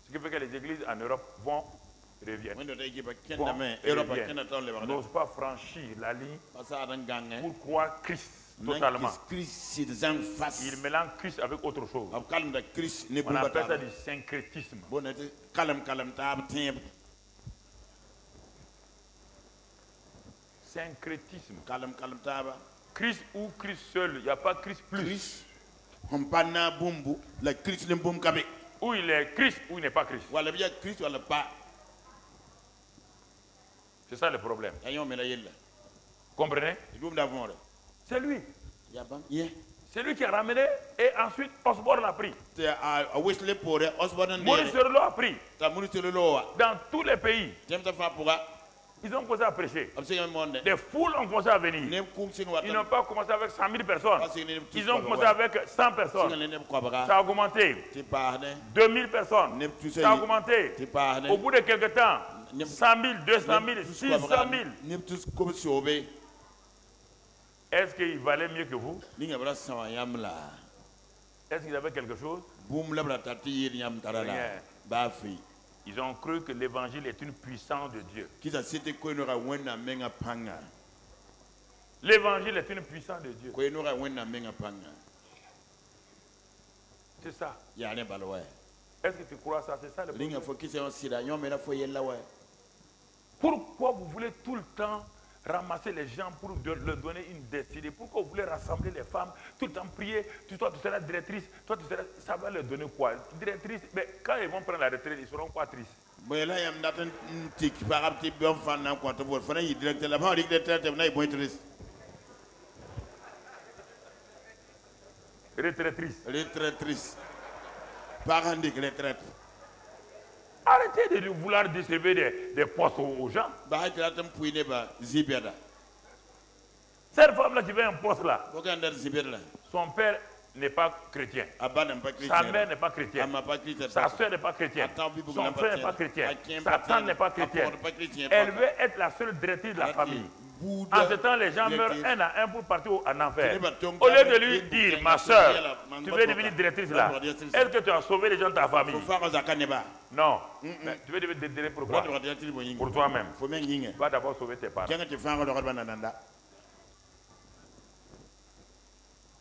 Ce qui fait que les églises en Europe reviennent. N'ose pas franchir la ligne pour croire Christ totalement. Il mélange Christ avec autre chose. On appelle ça du syncrétisme. Syncrétisme. Christ ou Christ seul, il n'y a pas Christ plus. Ou il est Christ ou il n'est pas Christ. C'est ça le problème. Comprenez? C'est lui. C'est lui qui a ramené et ensuite Osborne l'a pris. Maurice Serrelot a pris. Dans tous les pays, ils ont commencé à prêcher. Des foules ont commencé à venir. Ils n'ont pas commencé avec 100 000 personnes. Ils ont commencé avec 100 personnes. Ça a augmenté. 2000 personnes. Ça a augmenté. Au bout de quelques temps, 100 000, 200 000, 600 000. Est-ce qu'il valait mieux que vous? Est-ce qu'ils avaient quelque chose? Rien. Ils ont cru que l'évangile est une puissance de Dieu. L'évangile est une puissance de Dieu. C'est ça. Est-ce que tu crois ça? C'est ça le problème. Pourquoi vous voulez tout le temps ramasser les gens pour leur donner une destinée? Pourquoi vous voulez rassembler les femmes, tout le temps prier? Toi, tu seras directrice, toi, tu seras... Ça va leur donner quoi? Directrice, mais quand ils vont prendre la retraite, ils seront pas tristes. Retratrice. Arrêtez de vouloir distribuer des postes aux gens. Cette femme-là qui veut un poste là, son père n'est pas chrétien. Sa mère n'est pas chrétienne. Sa soeur n'est pas chrétienne. Son frère n'est pas chrétien. Sa tante n'est pas chrétienne. Elle veut être la seule directrice de la famille. En ce temps, les gens meurent un à un pour partir en enfer. Au lieu de lui dire, ma soeur, tu veux devenir directrice là, est-ce que tu as sauvé les gens de ta famille? Non. Mais tu veux devenir directrice pour quoi? Pour toi-même. Tu vas d'abord sauver tes parents.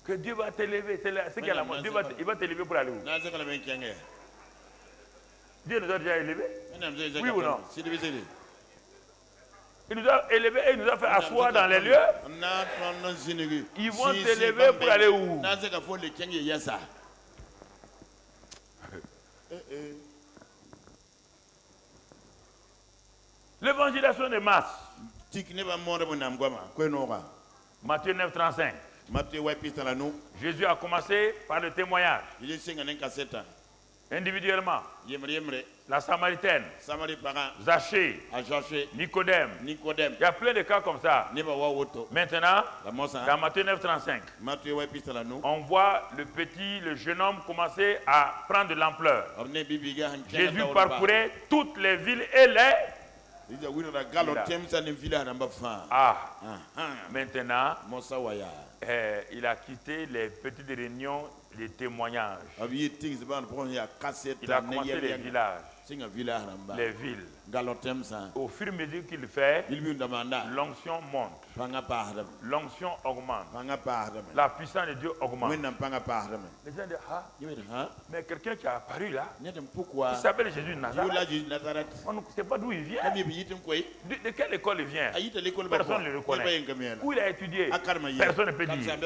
Que Dieu va t'élever. C'est qu'il y a la mort. Il va t'élever pour aller où? Dieu nous a déjà élevés. Oui ou non? Il nous a élevés et il nous a fait asseoir dans les lieux. Ils vont t'élever pour aller où? L'évangélisation de masse. Matthieu 9, 35. Jésus a commencé par le témoignage. Individuellement. La Samaritaine, Zachée, Nicodème. Il y a plein de cas comme ça. Maintenant, dans Matthieu 9, 35, on voit le jeune homme commencer à prendre de l'ampleur. Jésus parcourait toutes les villes et les... Maintenant, il a quitté les petites réunions, les témoignages. Il a commencé les villages, les villes. Au fur et à mesure qu'il fait, l'onction monte, l'onction augmente, la puissance de Dieu augmente. Les gens disent, mais quelqu'un qui a apparu là, il s'appelle Jésus de Nazareth. On ne sait pas d'où il vient. De quelle école il vient? Personne ne le reconnaît. Où il a étudié? Personne ne peut dire.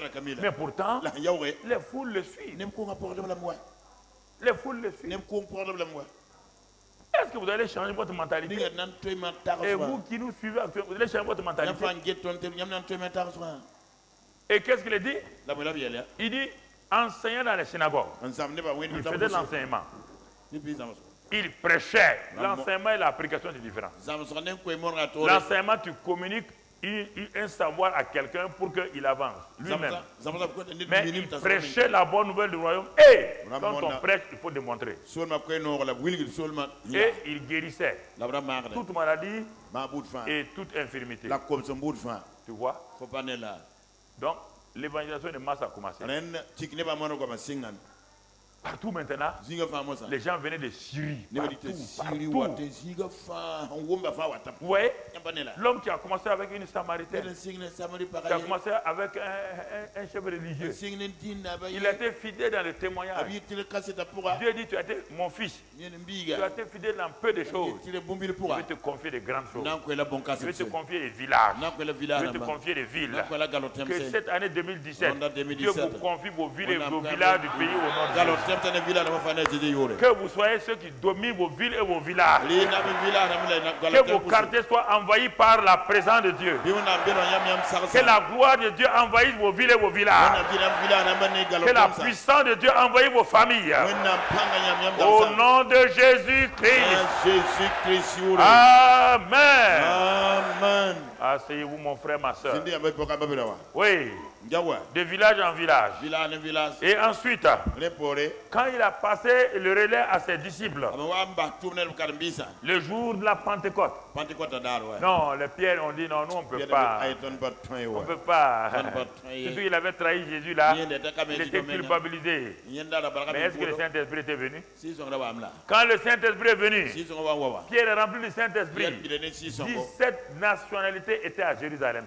Mais pourtant, les foules le suivent. Les foules le suivent. Est-ce que vous allez changer votre mentalité? Et vous qui nous suivez actuellement, vous allez changer votre mentalité? Et qu'est-ce qu'il dit? Il dit, enseignant dans les synagogues. Il faisait l'enseignement. Il prêchait. L'enseignement et l'application, c'est différent. L'enseignement, tu communiques un savoir à quelqu'un pour qu'il avance lui-même. Mais il prêchait la bonne nouvelle du royaume. Et quand on prêche, il faut démontrer. Et il guérissait toute maladie et toute infirmité. Tu vois? Donc, l'évangélisation de masse a commencé. Partout maintenant, les gens venaient de Syrie. Partout. Vous voyez, l'homme qui a commencé avec une Samaritaine, qui a commencé avec un chef religieux, il a été fidèle dans le témoignage. Dieu dit, tu as été mon fils, tu as été fidèle dans peu de choses. Je vais te confier de grandes choses. Je vais te confier des villages. Je vais te confier des villes. Que cette année 2017, Dieu vous confie vos villes et vos villages du pays au nord de Que vous soyez ceux qui dominent vos villes et vos villages. Que vos quartiers soient envahis par la présence de Dieu. Que la gloire de Dieu envahisse vos villes et vos villages. Que la puissance de Dieu envahisse vos familles. Au nom de Jésus-Christ. Amen. Amen. Asseyez-vous, mon frère, ma soeur. Oui. De village en village. Et ensuite, quand il a passé le relais à ses disciples, le jour de la Pentecôte, non, les pierres ont dit non, nous on ne peut pas. On ne peut pas. Surtout il avait trahi Jésus là, il était culpabilisé. Mais est-ce que le Saint-Esprit était venu? Quand le Saint-Esprit est venu, Pierre est rempli du Saint-Esprit. 17 nationalités étaient à Jérusalem.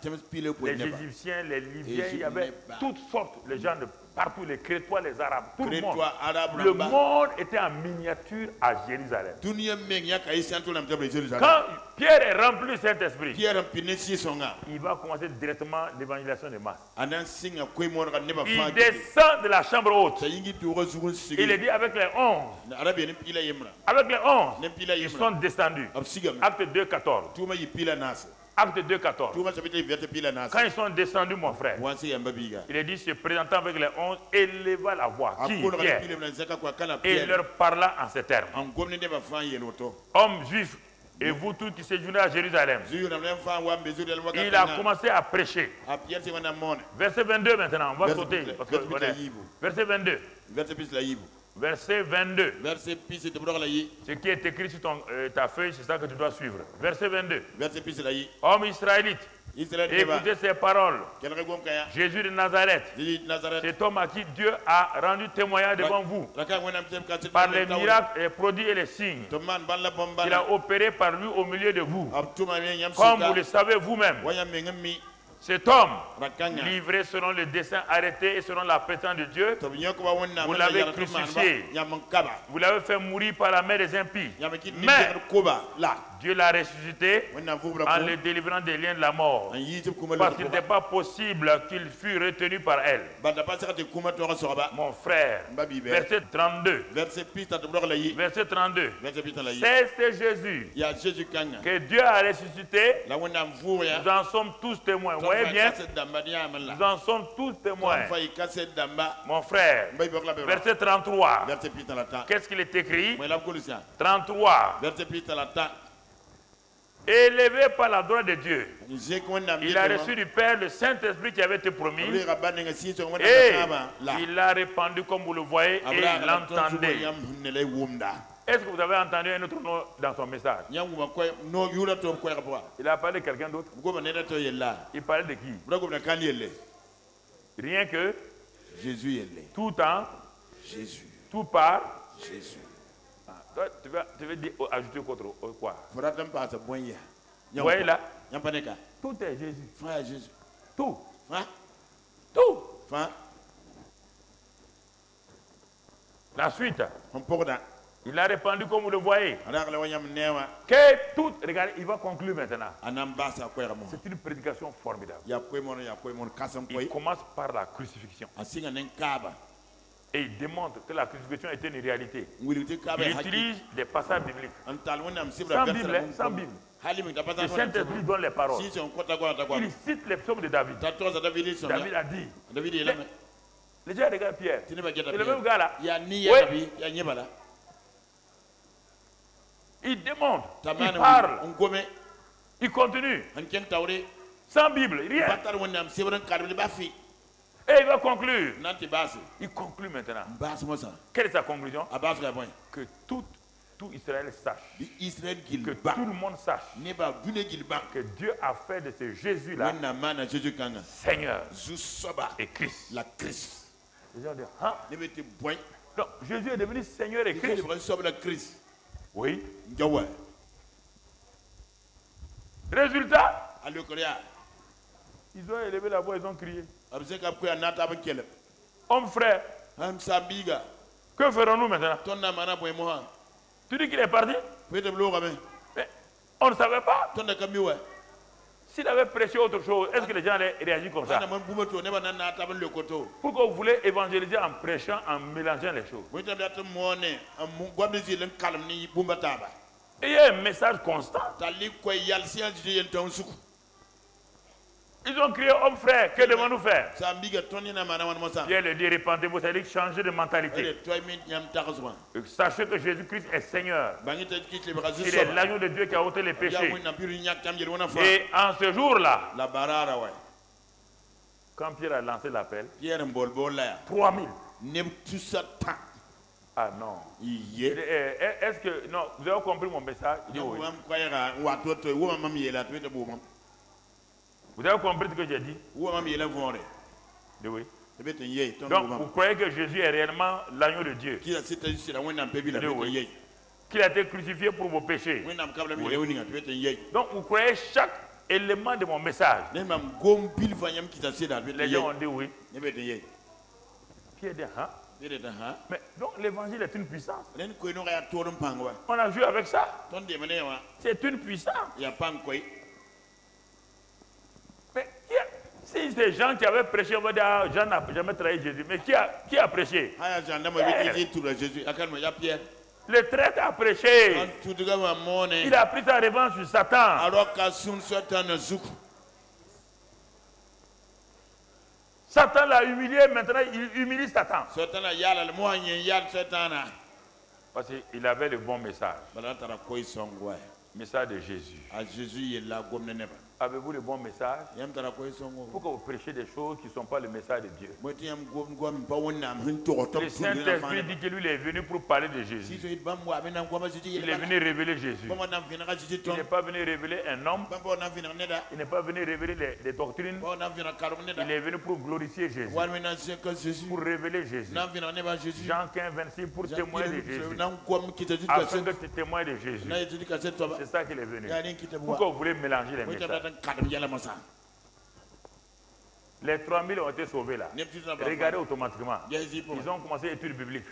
Les Égyptiens, les Libyens, il y avait toutes sortes, les gens de partout, les Crétois, les Arabes, tout le monde. Le monde était en miniature à Jérusalem. Quand Pierre est rempli du Saint-Esprit, il va commencer directement l'évangélisation de masse. Il descend de la chambre haute. Il est dit avec les 11. Avec les 11, ils sont descendus. Acte 2, 14. Acte 2, 14. Quand ils sont descendus, mon frère, il est dit, se présentant avec les 11, éleva la voix. Qui? Pierre. Et leur parla en ces termes. Hommes juifs, et vous tous qui séjournez à Jérusalem. Il a commencé à prêcher. Verset 22 maintenant, on va sauter. Verset 22. Verset 22. Ce qui est écrit sur ta feuille, c'est ça que tu dois suivre. Verset 22. Homme israélite, écoutez ces paroles. Jésus de Nazareth, cet homme à qui Dieu a rendu témoignage devant vous par les miracles, les prodiges et les signes qu'il a opérés par lui au milieu de vous. Comme vous le savez vous-même. Cet homme, livré selon le dessein arrêté et selon la présence de Dieu, vous l'avez crucifié. Vous l'avez fait mourir par la main des impies. Mais Dieu l'a ressuscité en le délivrant des liens de la mort. Parce qu'il n'était pas possible qu'il fût retenu par elle. Mon frère, verset 32. Verset 32. C'est Jésus que Dieu a ressuscité. Nous en sommes tous témoins. Vous voyez bien? Nous en sommes tous témoins. Mon frère, verset 33. Qu'est-ce qu'il est écrit? 33. Élevé par la droite de Dieu, il a reçu du Père le Saint-Esprit qui avait été promis et il l'a répandu comme vous le voyez et l'entendez. Est-ce que vous avez entendu un autre nom dans son message? Il a parlé de quelqu'un d'autre. Il parlait de qui? Rien que Jésus. Tout temps, Jésus. Tout part, Jésus. Toi, tu veux dire, ajouter quoi? Vous voyez là? Tout est Jésus. Tout. Tout. La suite. Il a répandu comme vous le voyez. Que tout. Regardez, il va conclure maintenant. C'est une prédication formidable. Il commence par la crucifixion. Et il démontre que la crucifixion était une réalité. Il utilise des passages bibliques. Sans Bible, sans Bible. Le Saint-Esprit donne les paroles. Il cite les psaumes de David. David a dit. Les gens regardent Pierre. C'est le même gars là. Oui. Il démontre. Il parle. Il continue. Sans Bible, rien. Et il va conclure. Il conclut maintenant. Quelle est sa conclusion? Que tout Israël sache. Que tout le monde sache. Que Dieu a fait de ce Jésus-là Seigneur et Christ. Les gens disent, hein? Non, Jésus est devenu Seigneur et Christ. Oui. Résultat, ils ont élevé la voix, ils ont crié. Homme frère, que ferons-nous maintenant? Tu dis qu'il est parti? Mais on ne savait pas. S'il avait prêché autre chose, est-ce que les gens allaient réagir comme ça? Pourquoi vous voulez évangéliser en prêchant, en mélangeant les choses? Et il y a un message constant. Ils ont crié, homme frère, que devons-nous faire? Pierre le dit, répentez-vous, c'est-à-dire changer de mentalité. Sachez que Jésus-Christ est Seigneur. Il est l'agneau de Dieu qui a ôté les péchés. Et en ce jour-là, quand Pierre a lancé l'appel, 3000. Ah non. Est-ce que... Non, vous avez compris mon message? Il dit oui. Vous avez compris ce que j'ai dit? Oui. Donc, vous croyez que Jésus est réellement l'agneau de Dieu? Oui. Qu'il a été crucifié pour vos péchés? Oui. Donc, vous croyez chaque élément de mon message? Les gens ont dit oui. Qui a dit hein? Mais donc l'évangile est une puissance. On a joué avec ça. C'est une puissance. Mais si ces gens qui avaient prêché, on va dire ah, Jean n'a jamais trahi Jésus. Mais qui a prêché? Le traître a prêché. Il a pris sa revanche sur Satan. Satan l'a humilié, maintenant il humilie Satan. Parce qu'il avait le bon message. Message de Jésus. Avez-vous le bon message? Pourquoi vous prêchez des choses qui ne sont pas le message de Dieu? Le Saint-Esprit dit que lui il est venu pour parler de Jésus. Il est venu révéler Jésus. Il n'est pas venu révéler un homme. Il n'est pas venu révéler les doctrines. Il est venu pour glorifier Jésus. Pour révéler Jésus. Jean 15, 26 pour témoigner de Jésus. Afin que tu témoignes de Jésus. C'est ça qu'il est venu. Pourquoi vous voulez mélanger les messages? Les 3000 ont été sauvés là. Regardez automatiquement. Ils ont commencé l'étude biblique.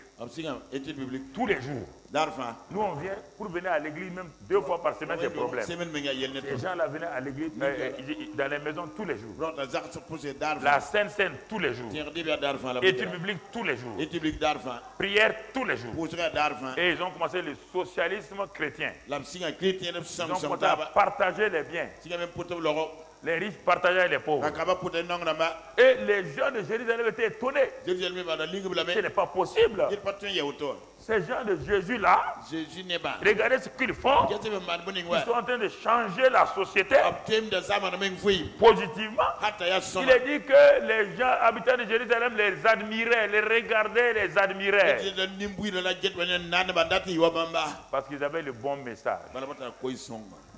Tous les jours. Nous on vient pour venir à l'église même 2 fois par semaine, c'est problème. Les gens là venaient à l'église dans les maisons tous les jours. La Sainte Seine tous les jours. Étude biblique tous les jours. Prière tous les jours. Et ils ont commencé le socialisme chrétien. Ils ont commencé à partager les biens. Les riches partageaient les pauvres. Et les gens de Jérusalem étaient étonnés. Ce n'est pas possible. Ces gens de Jésus-là, regardez ce qu'ils font. Ils sont en train de changer la société positivement. Il est dit que les gens habitants de Jérusalem les admiraient, les regardaient, les admiraient. Parce qu'ils avaient le bon message.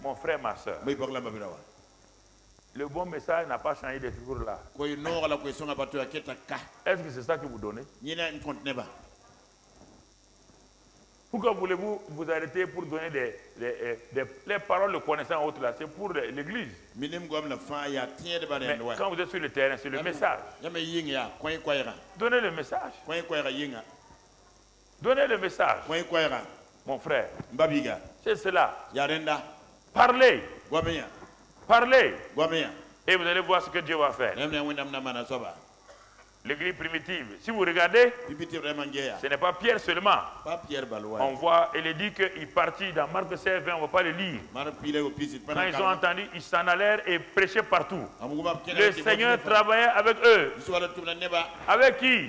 Mon frère, ma soeur. Le bon message n'a pas changé de toujours là. Est-ce que c'est ça que vous donnez? Pourquoi voulez-vous vous arrêter pour donner les paroles de connaissance autres là? C'est pour l'église. Mais quand vous êtes sur le terrain, c'est le message. Donnez le message. Donnez le message. Mon frère. C'est cela. Parlez. Parlez. Et vous allez voir ce que Dieu va faire. L'église primitive, si vous regardez, ce n'est pas Pierre seulement. On voit, il est dit qu'il partit dans Marc 16, 20, on ne va pas le lire. Quand ils ont entendu, ils s'en allèrent et prêchaient partout. Le Seigneur travaillait avec eux. Avec qui?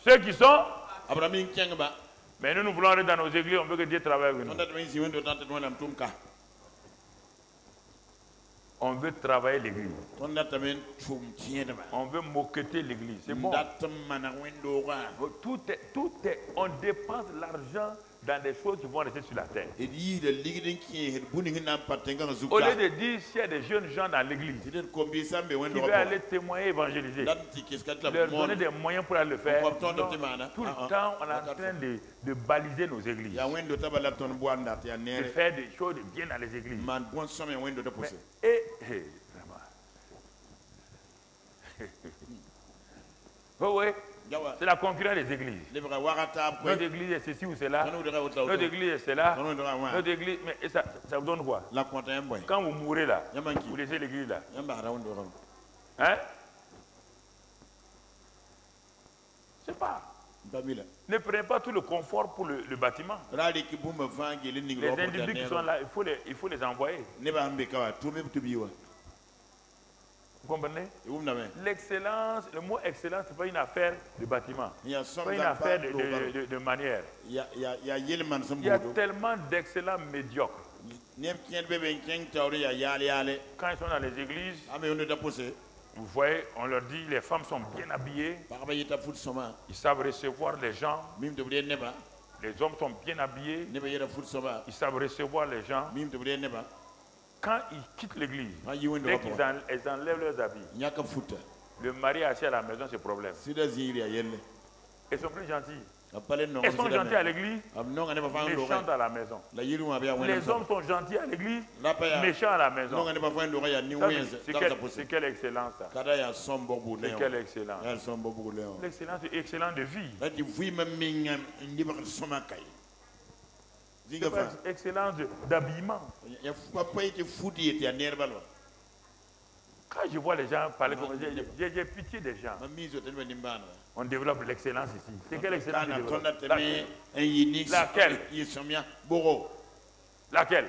Ceux qui sont. Mais nous voulons aller dans nos églises, on veut que Dieu travaille avec nous. On veut travailler l'église. On veut moqueter l'église. C'est bon. Tout est, on dépense l'argent dans des choses qui vont rester sur la terre. Au lieu de dire s'il y a des jeunes gens dans l'église qui veulent aller témoigner, évangéliser, leur donner des moyens pour aller le faire. Non, tout le temps, on est en train de baliser nos églises. De faire des choses bien dans les églises. Vraiment. Oui. C'est la concurrence des églises. Notre église est ceci ou cela. Notre église est cela. Notre église, mais ça vous donne quoi? Quand vous mourrez là, vous laissez l'église là. Hein? Je sais pas. Ne prenez pas tout le confort pour le bâtiment. Les individus qui sont là, il faut les envoyer. Vous comprenez? L'excellence, le mot excellence, ce n'est pas une affaire de bâtiment. Ce n'est pas une affaire de manière. Il y a tellement d'excellents médiocres. Quand ils sont dans les églises, vous voyez, on leur dit les femmes sont bien habillées. Ils savent recevoir les gens. Les hommes sont bien habillés. Ils savent recevoir les gens. Quand ils quittent l'église, dès qu'ils enlèvent leurs habits, le mari assis à la maison, c'est problème. Ils sont plus gentils. Ils sont gentils à l'église, méchants à la maison. Les hommes sont gentils à l'église, méchants à la maison. C'est quelle excellence ça? C'est quelle excellence? L'excellence est excellente de vie. C'est pas excellence d'habillement. Quand je vois les gens parler comme ça, j'ai pitié des gens. On développe l'excellence ici. C'est quelle excellence? Laquelle? Laquelle?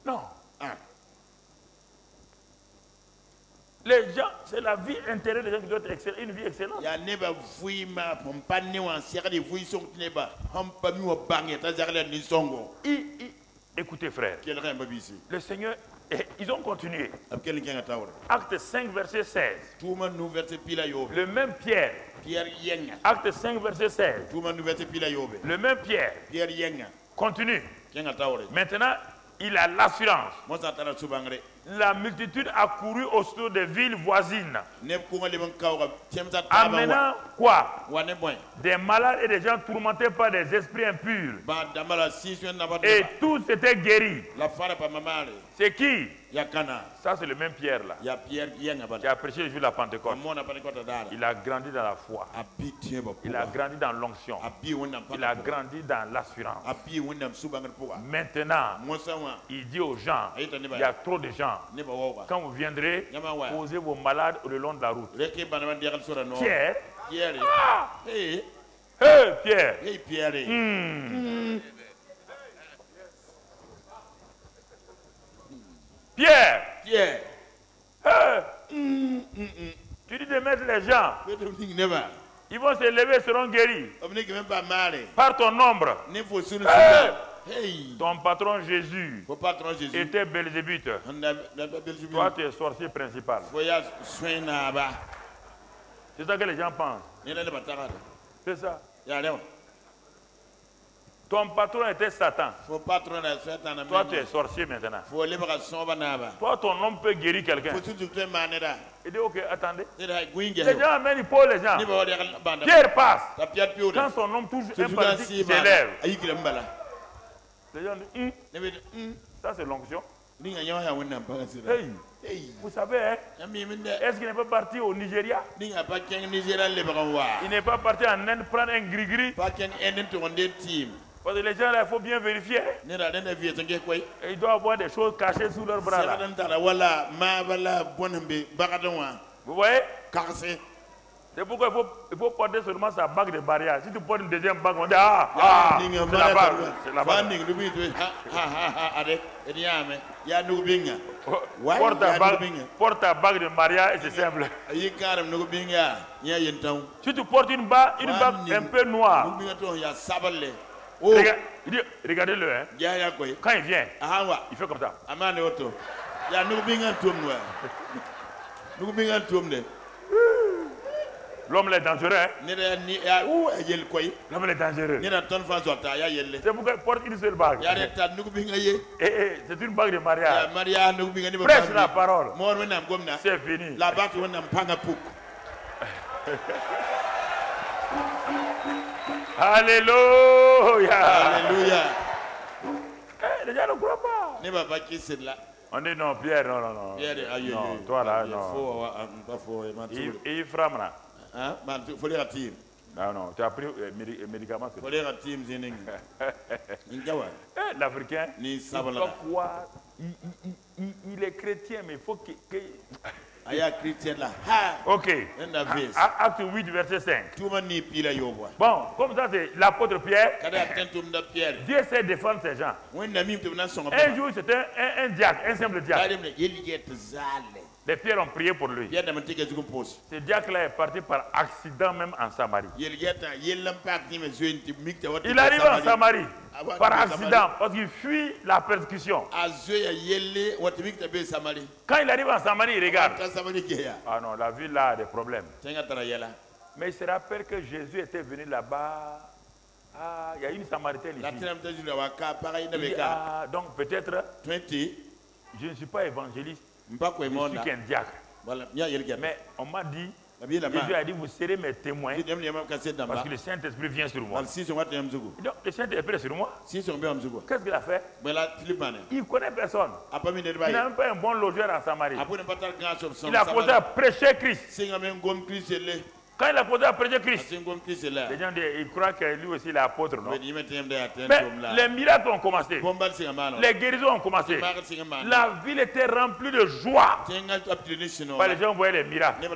Non. Les gens, c'est la vie intérieure des gens qui doit être excellente, une vie excellente. Écoutez frère, le Seigneur, ils ont continué. Acte 5 verset 16. Le même Pierre. Acte 5 verset 16. Le même Pierre. Continue. Maintenant, il a l'assurance. La multitude a couru autour des villes voisines. Amenant quoi? Des malades et des gens tourmentés par des esprits impurs. Et tous étaient guéris. C'est qui? Ça, c'est le même Pierre là. Qui a prêché le jour de la Pentecôte. Il a grandi dans la foi. Il a grandi dans l'onction. Il a grandi dans l'assurance. Maintenant, il dit aux gens, il y a trop de gens. Quand vous viendrez, posez vos malades le long de la route. Pierre. Ah! Hey, Pierre. Pierre. Tu dis de mettre les gens. Ils vont se lever et seront guéris. Par ton nombre. Ton patron Jésus était Belzébuth. Toi, tu es sorcier principal. C'est ça que les gens pensent. C'est ça. Ton patron était Satan. Toi, tu es sorcier maintenant. Toi, ton nom peut guérir quelqu'un. Il dit, ok, attendez. Les gens amènent, ils posent les gens. Pierre passe. Quand son nom touche un paralytique, il s'élève. Les gens disent, ça c'est l'onction. Hey, vous savez, hein? Est-ce qu'il n'est pas parti au Nigeria? Il n'est pas parti en Inde prendre un gris-gris? Parce que les gens là, il faut bien vérifier. Et ils doivent avoir des choses cachées sous leurs bras là. Vous voyez? C'est pourquoi il faut porter seulement sa bague de barrière. Si tu portes une deuxième bague, on dit c'est la bague. C'est la bague. Porte ta bague de mariage et c'est simple. Si tu portes une bague un peu noire, regardez-le, hein. Quand il vient, il fait comme ça. L'homme est dangereux. Hein? L'homme est dangereux. C'est pourquoi il porte une seule bague. C'est une bague de mariage. Prêche la parole. C'est fini. Alléluia. Les gens ne croient pas. On dit non, Pierre, non. Pierre, non, toi là, non. Il frappe là. Hein? Faut les rater. Non, tu as pris médicaments. Faut les rater, l'Africain, il faut quoi? Il est chrétien, mais il faut qu'il... Ok. Acte 8, verset 5. Bon, comme ça, c'est l'apôtre Pierre. Dieu sait défendre ces gens. Un jour, c'était un diacre, un simple diacre. Les pierres ont prié pour lui. Ce diacre-là est parti par accident même en Samarie. Il arrive en Samarie par accident parce qu'il fuit la persécution. Quand il arrive en Samarie, il regarde. Ah non, la ville là a des problèmes. Mais il se rappelle que Jésus était venu là-bas. Ah, il y a une Samaritaine ici. Donc peut-être, je ne suis pas évangéliste. Je suis qu'un diacre. Mais on m'a dit, Jésus a dit, vous serez mes témoins parce que le Saint-Esprit vient sur moi. Donc le Saint-Esprit est sur moi. Qu'est-ce qu'il a fait? Il ne connaît personne. Il n'a même pas un bon logeur en Samarie. Il a posé à prêcher Christ. Quand il a posé à prêcher Christ, les gens ils croient que lui aussi il est apôtre, non? Mais les miracles ont commencé. Les guérisons ont commencé. La ville était remplie de joie. Les gens voyaient les miracles.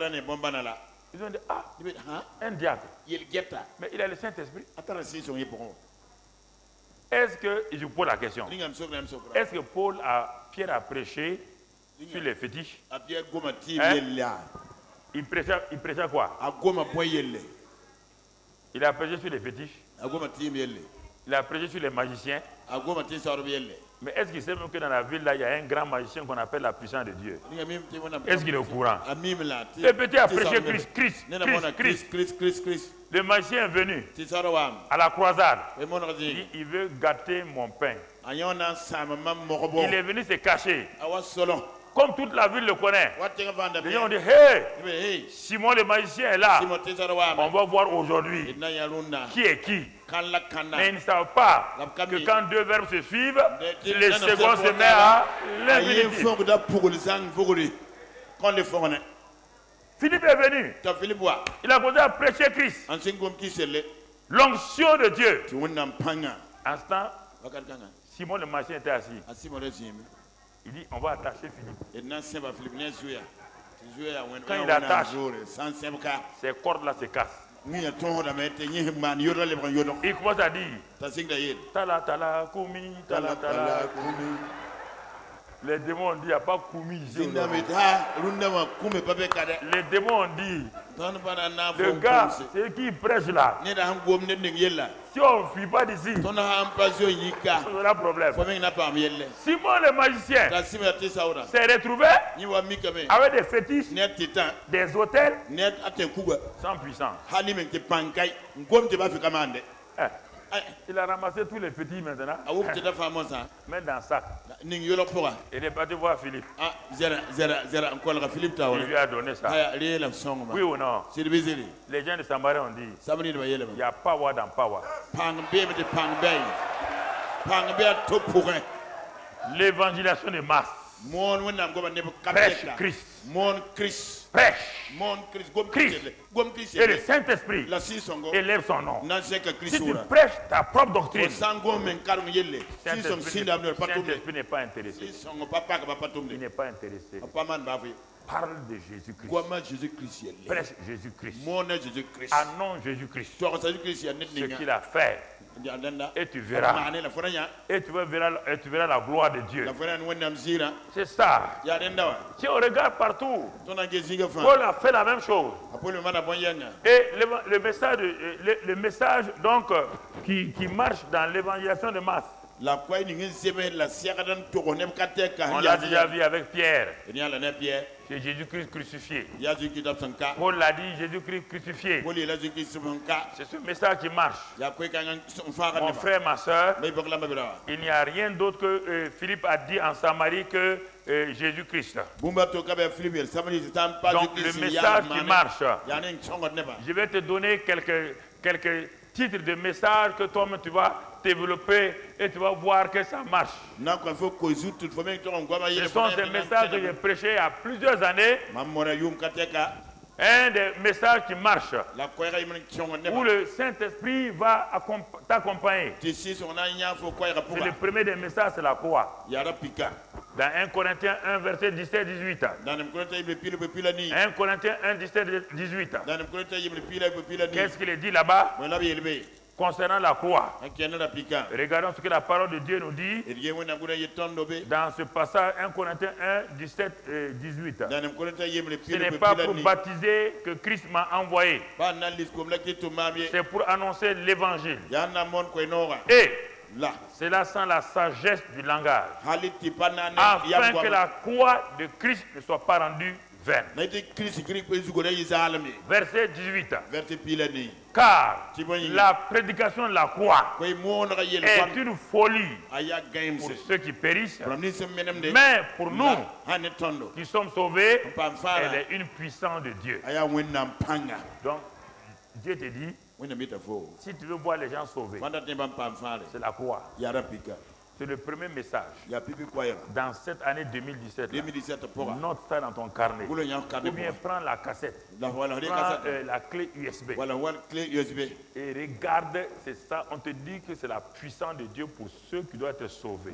Ils ont dit, ah, un diable. Mais il a le Saint-Esprit. Est-ce que, je vous pose la question, est-ce que Pierre a prêché sur les fétiches? Il prêchait quoi? Il a prêché sur les fétiches. Il a prêché sur les magiciens. Mais est-ce qu'il sait même que dans la ville, là, il y a un grand magicien qu'on appelle la puissance de Dieu? Est-ce qu'il est au courant? Le petit a prêché Christ. Le magicien est venu à la croisade. Il veut gâter mon pain. Il est venu se cacher. Comme toute la ville le connaît. Les gens ont dit, hey, Simon le magicien est là. On va voir aujourd'hui qui est qui. Mais ils ne savent pas que quand deux verbes se suivent, le second se met à l'infinitif. Philippe est venu. Il a posé à prêcher Christ. L'onction de Dieu. Instant, Simon le magicien était assis. Il dit, on va attacher Philippe. Quand il attache, ces cordes-là se cassent. Il commence à dire, tala tala kumi, tala tala kumi. Les démons ont dit, il n'y a pas Koumi ici. Les démons ont dit, le gars, c'est qui prêche là. Si on ne fuit pas d'ici, on aura problème. Simon le magicien s'est retrouvé avec des fétiches, des hôtels sans puissance. Il a ramassé tous les fétiches maintenant. Mais dans ça. Il est parti voir Philippe. Il lui a donné ça. Oui ou non? Les gens de Samarie ont dit, il y a power dans power. L'évangélisation de masse. Prêche Christ. Prêche Christ. Et le Saint-Esprit élève son nom. Si tu prêches ta propre doctrine, Saint-Esprit n'est pas intéressé. Il n'est pas intéressé. Parle de Jésus-Christ. Prêche Jésus-Christ. Annonce Jésus-Christ. Ce qu'il a fait. Et tu verras. Et tu verras la gloire de Dieu. C'est ça. Si on regarde partout, Paul a fait la même chose. Et le message donc, qui marche dans l'évangélisation de masse. On l'a déjà vu avec Pierre. C'est Jésus-Christ crucifié. Paul l'a dit, Jésus-Christ crucifié. C'est ce message qui marche. Mon frère, ma soeur, il n'y a rien d'autre que Philippe a dit en Samarie que Jésus-Christ. Donc le message qui marche. Je vais te donner quelques titres de messages que toi-même tu vas développer et tu vas voir que ça marche. Ce sont ces messages que j'ai prêchés il y a plusieurs années. Un des messages qui marche, où le Saint-Esprit va t'accompagner. C'est le premier des messages, c'est la croix. Dans 1 Corinthiens 1, verset 17-18. 1 Corinthiens 1, 17-18. Qu'est-ce qu'il est dit là-bas? Concernant la croix. Regardons ce que la parole de Dieu nous dit dans ce passage 1 Corinthiens 1, 17-18. Ce n'est pas pour baptiser que Christ m'a envoyé. C'est pour annoncer l'évangile. Et cela sans la sagesse du langage, afin que la croix de Christ ne soit pas rendue vaine. Verset 18. Car la prédication de la croix est une folie pour ceux qui périssent, mais pour nous qui sommes sauvés, elle est une puissance de Dieu. Donc, Dieu te dit, si tu veux voir les gens sauvés, c'est la croix. C'est le premier message. Dans cette année 2017, note ça dans ton carnet. Ou bien prends la cassette. Prends la clé USB. Et regarde, c'est ça. On te dit que c'est la puissance de Dieu pour ceux qui doivent être sauvés.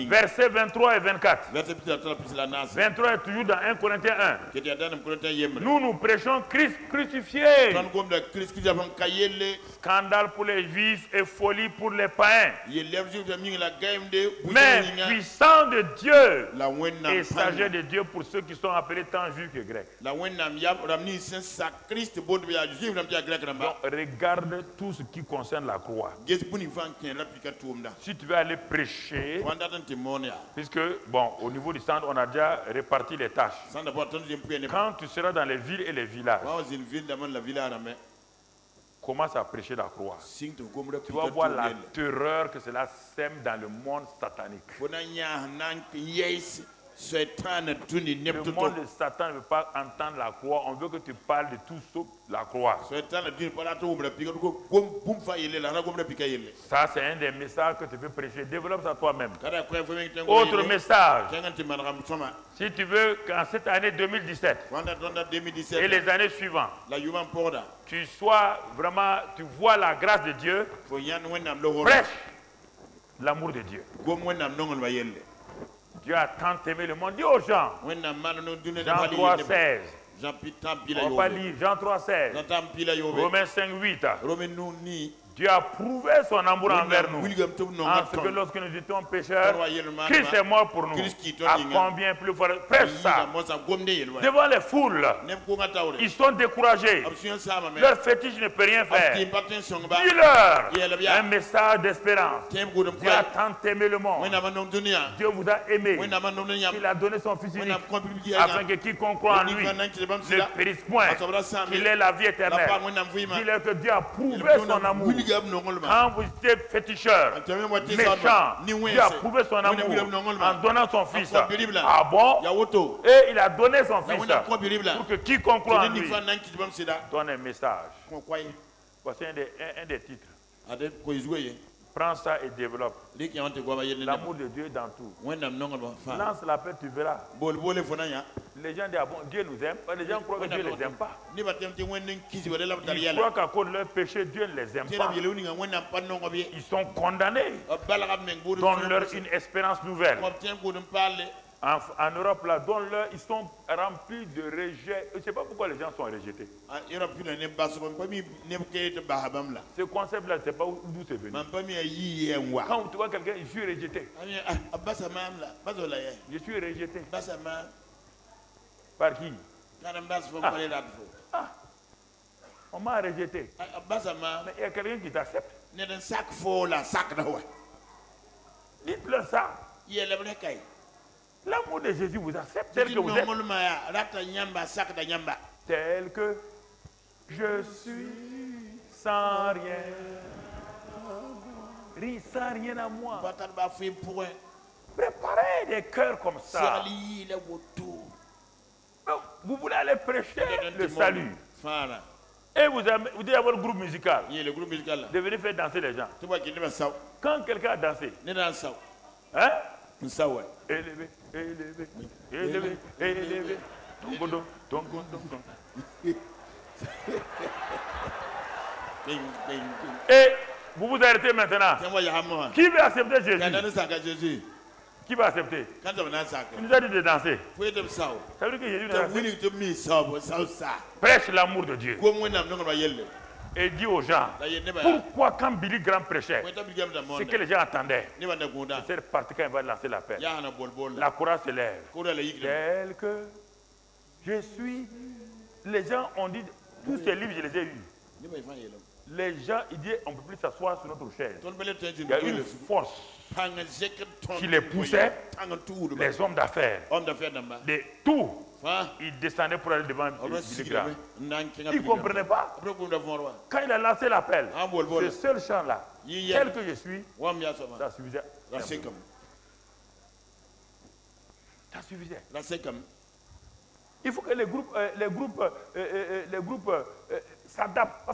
Versets 23 et 24. 23 est toujours dans 1 Corinthiens 1. Nous prêchons Christ crucifié. Scandale pour les Juifs et folie pour les païens. Mais puissant de Dieu et sagesse de Dieu pour ceux qui sont appelés tant juifs que grecs. Donc, regarde tout ce qui concerne la croix. Si tu veux aller prêcher, puisque, bon, au niveau du centre, on a déjà réparti les tâches. Quand tu seras dans les villes et les villages, commence à prêcher la croix. Tu vas voir la terreur que cela sème dans le monde satanique. Le monde de Satan ne veut pas entendre la croix. On veut que tu parles de tout sauf la croix. Ça, c'est un des messages que tu veux prêcher. Développe ça toi-même. Autre message. Si tu veux qu'en cette année 2017 et les années suivantes, tu sois vraiment, tu vois la grâce de Dieu, prêche l'amour de Dieu. Dieu a tant aimé le monde. Dis aux gens, Jean 3, 16. On va lire Jean 3, 16. Romains 5, 8. Dieu a prouvé son amour envers nous, en ce que lorsque nous étions pécheurs, Christ est mort pour nous. À combien plus fort? Prêche ça devant les foules. Ils sont découragés. Leur fétiche ne peut rien faire. Dis-leur un message d'espérance. Dieu a tant aimé le monde. Dieu vous a aimé. Il a donné son Fils unique afin que quiconque croit en lui ne périsse point, qu'il ait la vie éternelle. Dis-leur que Dieu a prouvé son amour. Quand vous étiez féticheur, méchant, Dieu a prouvé son amour en donnant son Fils. Ah bon? Et il a donné son Fils pour que quiconque croit en lui donne un message. Voici un des titres. Prends ça et développe. L'amour de Dieu dans tout. Lance l'appel, tu verras. Les gens disent, ah bon, Dieu nous aime. Les gens croient que Dieu ne les aime pas. Ils croient qu'à cause de leur péché, Dieu ne les aime pas. Ils sont condamnés. Donne-leur une espérance nouvelle. En Europe, là, ils sont remplis de rejet. Je ne sais pas pourquoi les gens sont rejetés. Ce concept-là, je ne sais pas d'où c'est venu. Quand tu vois quelqu'un, je suis rejeté. Je suis rejeté. Par qui? On m'a rejeté. Mais il y a quelqu'un qui t'accepte. Dites-le ça. L'amour de Jésus vous accepte tel que vous êtes. Tel que je suis, sans rien. Sans rien à moi. Préparez des cœurs comme ça. Vous voulez aller prêcher le salut. Et vous devez avoir le groupe musical. Le groupe musical là. De venir faire danser les gens. Ça. Quand quelqu'un a dansé. Hein? Élevé, élevé, élevé, élevé. Et vous vous arrêtez maintenant. Qui veut accepter Jésus? Qui va accepter? Il nous a dit de danser. Ça veut dire que Jésus prêche l'amour de Dieu. Et dit aux gens, pourquoi quand Billy Graham prêchait, c'est que les gens attendaient. C'est parti quand il va lancer l'appel. La chorale se lève. Tel que je suis. Les gens ont dit, tous ces livres, je les ai eus. Les gens, ils disent, on ne peut plus s'asseoir sur notre chaise. Il y a une force qui les poussait, les hommes d'affaires, de tout. Ils descendaient pour aller devant Billy Graham. Ils ne comprenaient pas. Quand il a lancé l'appel, ce seul chant-là, tel que je suis, ça suffisait. Ça suffisait. Il faut que les groupes s'adaptent.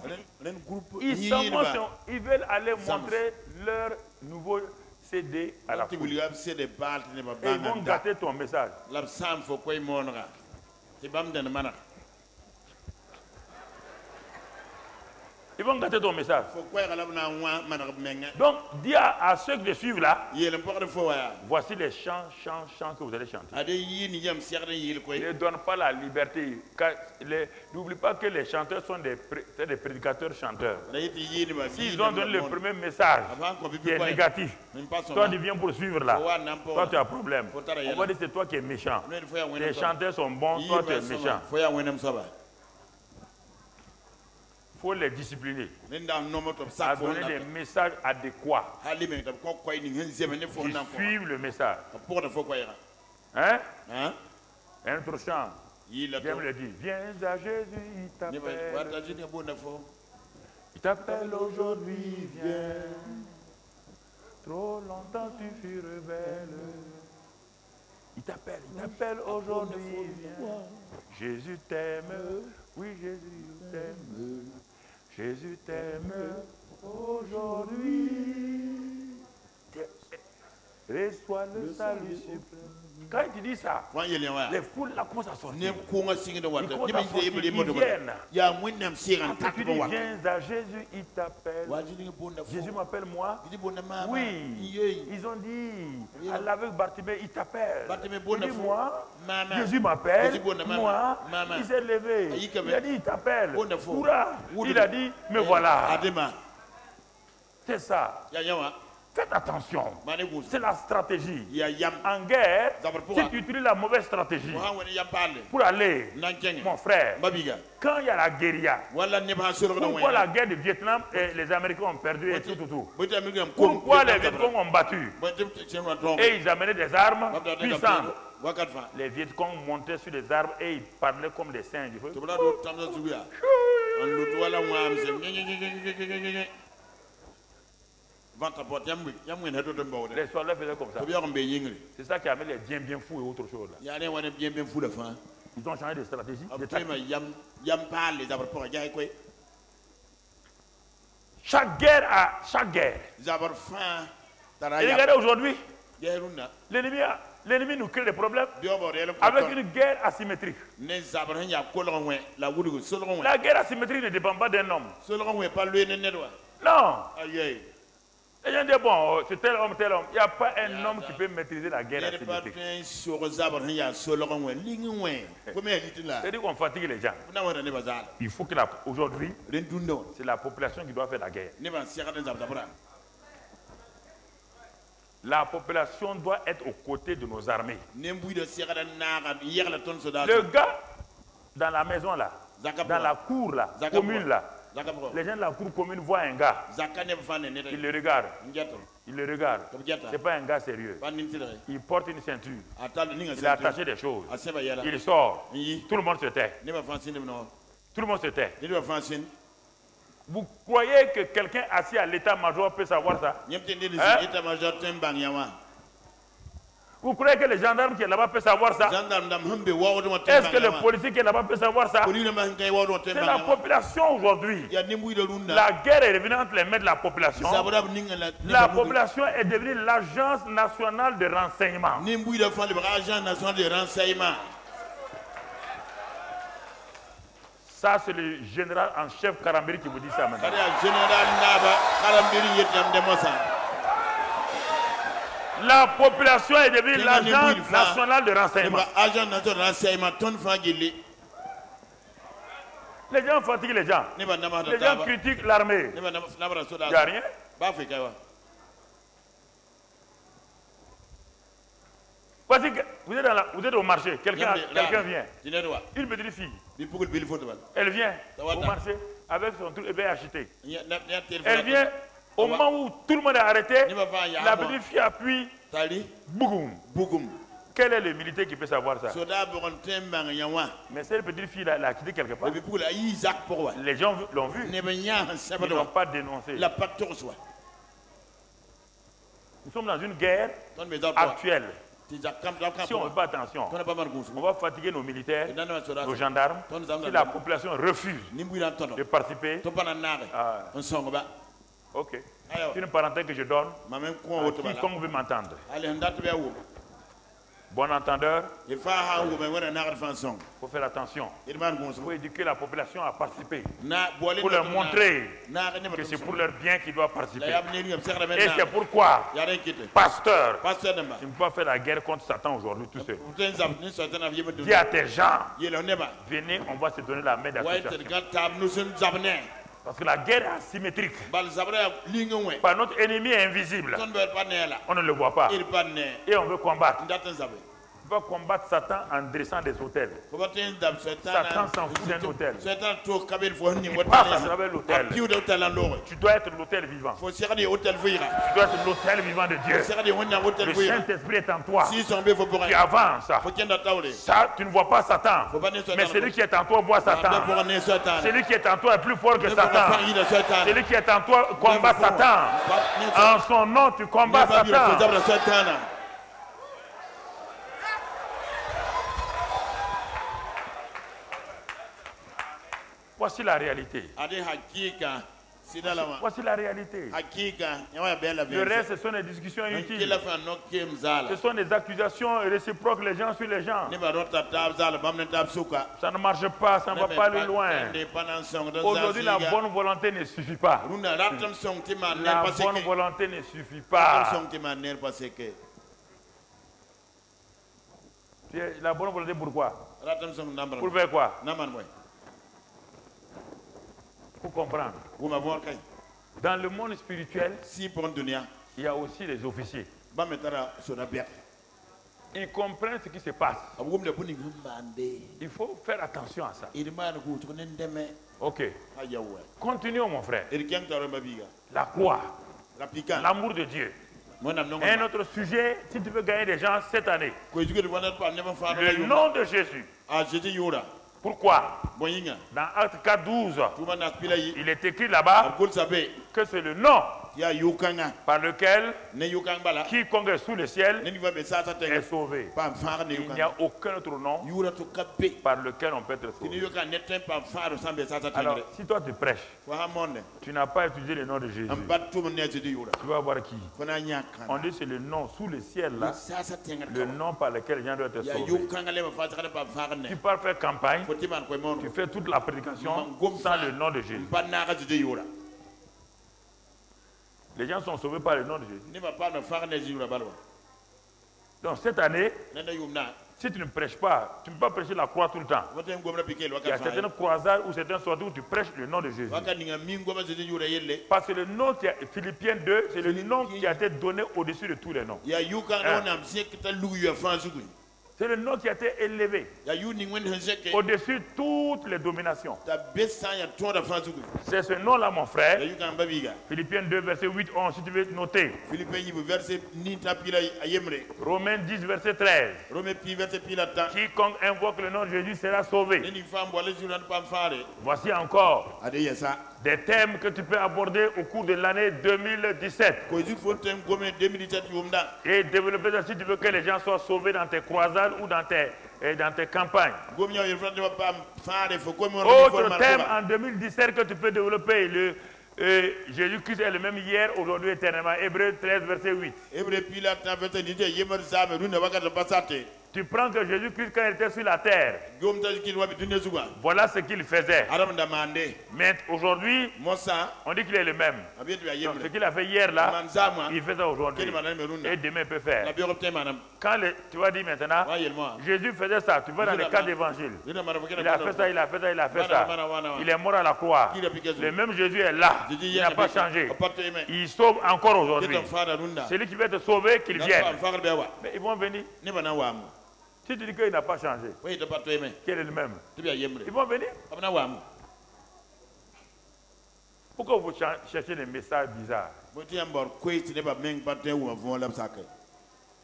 Ils veulent aller montrer leur nouveau CD à la foule. Et ils vont gâter ton message. Ils vont gâter ton message. Donc, dis à ceux qui te suivent là, voici les chants que vous allez chanter. Ne donne pas la liberté. N'oublie pas que les chanteurs sont des prédicateurs chanteurs. S'ils ont donné le premier message qui est négatif, toi tu viens pour suivre là, toi tu as un problème. On va dire que c'est toi qui es méchant. Les chanteurs sont bons, toi tu es méchant. Il faut les discipliner, à donner des messages adéquats, qui suivent le message. Hein? Un autre chant, j'aime le dire, viens à Jésus, il t'appelle. Il t'appelle aujourd'hui, viens. Trop longtemps tu fus rebelle. Il t'appelle aujourd'hui, viens. Jésus t'aime, oui Jésus t'aime. Jésus t'aime aujourd'hui. Reçois le salut suprême. Quand il dit ça, les foules là commencent à sortir. Ils viennent. Tu dis, viens à Jésus, il t'appelle. Jésus m'appelle moi. Oui, ils ont dit, à l'aveugle Bartimée, il t'appelle. Il dit, moi, Jésus m'appelle, moi, il s'est levé. Il a dit, il t'appelle. Il a dit, me voilà. C'est ça. Faites attention, c'est la stratégie. En guerre, si tu utilises la mauvaise stratégie pour aller, mon frère, quand il y a la guérilla, pourquoi la guerre du Vietnam et les Américains ont perdu et tout. Pourquoi les Vietcong ont battu et ils amenaient des armes puissantes. Les Vietcong montaient sur des arbres et ils parlaient comme des singes. Les soldats faisaient comme ça. C'est ça qui amène les bien fous et autre chose. Là. Ils ont changé de stratégie. Chaque guerre a chaque guerre. Et regardez aujourd'hui, l'ennemi nous crée des problèmes avec une guerre asymétrique. La guerre asymétrique ne dépend pas d'un homme. Non. Les gens disent, bon, c'est tel homme. Il n'y a pas un homme qui peut maîtriser la guerre asymétrique. C'est-à-dire qu'on fatigue les gens. Il faut que aujourd'hui, c'est la population qui doit faire la guerre. La population doit être aux côtés de nos armées. Le gars, dans la maison là, dans la cour là, commune là, les gens de la cour commune voient un gars. Ils le regardent. C'est pas un gars sérieux. Il porte une ceinture. Il a attaché des choses. Il sort. Tout le monde se tait. Tout le monde se tait. Vous croyez que quelqu'un assis à l'état-major peut savoir ça? Vous croyez que les gendarmes qui sont là-bas peuvent savoir ça? Est-ce que le policier qui est là-bas peut savoir ça? C'est la population aujourd'hui. La guerre est revenue entre les mains de la population. La population est devenue l'agence nationale de renseignement. Ça, c'est le général en chef Karambiri qui vous dit ça maintenant. La population est devenue l'agence nationale de renseignement. Les gens fatiguent les gens. Les gens critiquent l'armée. Il n'y a rien. Voici que vous êtes au marché, quelqu'un vient. Une petite fille. Elle vient au marché avec son truc et bien acheté. Elle vient au moment où tout le monde est arrêté. La petite fille appuie. Bougoum. Quel est le militaire qui peut savoir ça? Mais cette petite fille l'a quitté quelque part. Les gens l'ont vu. Ils n'ont pas dénoncé. Nous sommes dans une guerre actuelle. Si on ne fait pas attention, on va fatiguer nos militaires, nos gendarmes. Si la population refuse de participer, ok. C'est une parenthèse que je donne à quiconque veut m'entendre. Bon entendeur, il faut faire attention. Il faut éduquer la population à participer. Pour leur montrer que c'est pour leur bien qu'ils doivent participer. Et c'est pourquoi, pasteur, tu ne peux pas faire la guerre contre Satan aujourd'hui tout seul. Dis à tes gens, venez, on va se donner la main d'association. Parce que la guerre est asymétrique. Par notre ennemi invisible. On ne le voit pas. Et on veut combattre. On va combattre Satan en dressant des hôtels. Satan s'en fout d'un hôtel. Il passe à travers l'hôtel. Tu dois être l'hôtel vivant. Tu dois être l'hôtel vivant de Dieu. Le Saint-Esprit est en toi. Tu avances. Ça, tu ne vois pas Satan. Mais celui qui est en toi voit Satan. Celui qui est en toi est plus fort que Satan. Celui qui est en toi combat Satan. En son nom, tu combats Satan. Voici la réalité. Voici la réalité. Le reste, ce sont des discussions inutiles. Ce sont des accusations réciproques les gens sur les gens. Ça ne marche pas, ça ne va pas aller loin. Aujourd'hui, la bonne volonté ne suffit pas. La bonne volonté ne suffit pas. La bonne volonté pourquoi? Pour faire quoi? Pour comprendre. Dans le monde spirituel, il y a aussi les officiers. Ils comprennent ce qui se passe. Il faut faire attention à ça. Ok. Continuons mon frère. La croix. L'amour de Dieu. Un autre sujet, si tu veux gagner des gens cette année. Le nom de Jésus. Pourquoi? Dans Acte 4:12, il est écrit là-bas que c'est le nom par lequel quiconque est sous le ciel est sauvé. Il n'y a aucun autre nom par lequel on peut être sauvé. Alors, si toi tu prêches, tu n'as pas étudié le nom de Jésus, tu vas voir qui? On dit c'est le nom sous le ciel là, le nom par lequel les gens doivent être sauvés. Tu pars faire campagne, tu fais toute la prédication sans le nom de Jésus. Les gens sont sauvés par le nom de Jésus. Donc cette année, si tu ne prêches pas, tu ne peux pas prêcher la croix tout le temps. Il y a certaines croisades ou certaines sorties où tu prêches le nom de Jésus. Parce que le nom qui est Philippiens 2, c'est le nom qui a été donné au-dessus de tous les noms. C'est le nom qui a été élevé au-dessus de toutes les dominations. C'est ce nom-là, mon frère. Philippiens 2, verset 8-11, si tu veux noter. Romains 10, verset 13. Quiconque invoque le nom de Jésus sera sauvé. Voici encore Des thèmes que tu peux aborder au cours de l'année 2017. Et développer ça si tu veux que les gens soient sauvés dans tes croisades ou dans tes campagnes. Autre thème en 2017 que tu peux développer, Jésus-Christ est le même hier, aujourd'hui, éternellement. Hébreux 13, verset 8. Tu prends que Jésus-Christ, quand il était sur la terre, voilà ce qu'il faisait. Mais aujourd'hui, on dit qu'il est le même. Donc, ce qu'il a fait hier là, il fait ça aujourd'hui. Et demain, il peut faire. Quand tu vas dire maintenant, Jésus faisait ça, tu vas dans les cas d'évangile. Il a fait ça, il a fait ça, il a fait ça. Il est mort à la croix. Le même Jésus est là. Il n'a pas changé. Il sauve encore aujourd'hui. C'est lui qui veut te sauver, qu'il vienne. Mais ils vont venir. Si tu dis qu'il n'a pas changé, qu'il est le même, ils vont venir. Pourquoi vous cherchez des messages bizarres?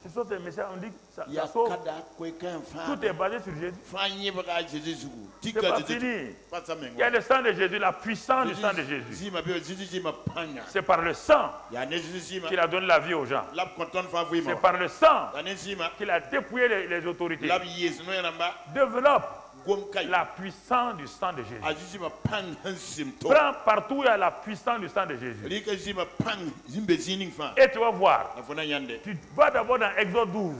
Ce sont des messages, on dit que ça sauve. Tout est basé sur Jésus. C'est pas fini. Il y a le sang de Jésus, la puissance du sang de Jésus. C'est par le sang qu'il a donné la vie aux gens. C'est par le sang qu'il a dépouillé les autorités. Développe la puissance du sang de Jésus. Prends partout où il y a la puissance du sang de Jésus. Et tu vas voir. Tu vas d'abord dans Exode 12.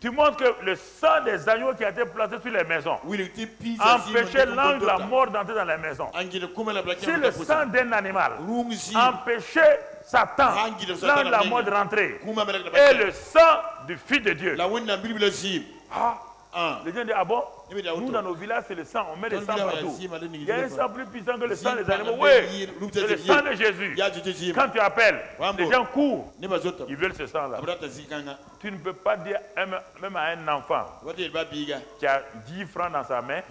Tu montres que le sang des agneaux qui a été placé sur les maisons empêchait l'ange de la mort d'entrer dans les maisons. Si le sang d'un animal empêchait Satan, l'ange de la mort de rentrer, et le sang du Fils de Dieu. Les gens disent, ah bon? Nous, dans nos villages, c'est le sang. On met le sang partout. Il y a un sang plus puissant que le sang des animaux. Oui, c'est le sang de Jésus. Quand tu appelles, les gens courent. Ils veulent ce sang-là. Tu ne peux pas dire, même à un enfant qui a 10 francs dans sa main,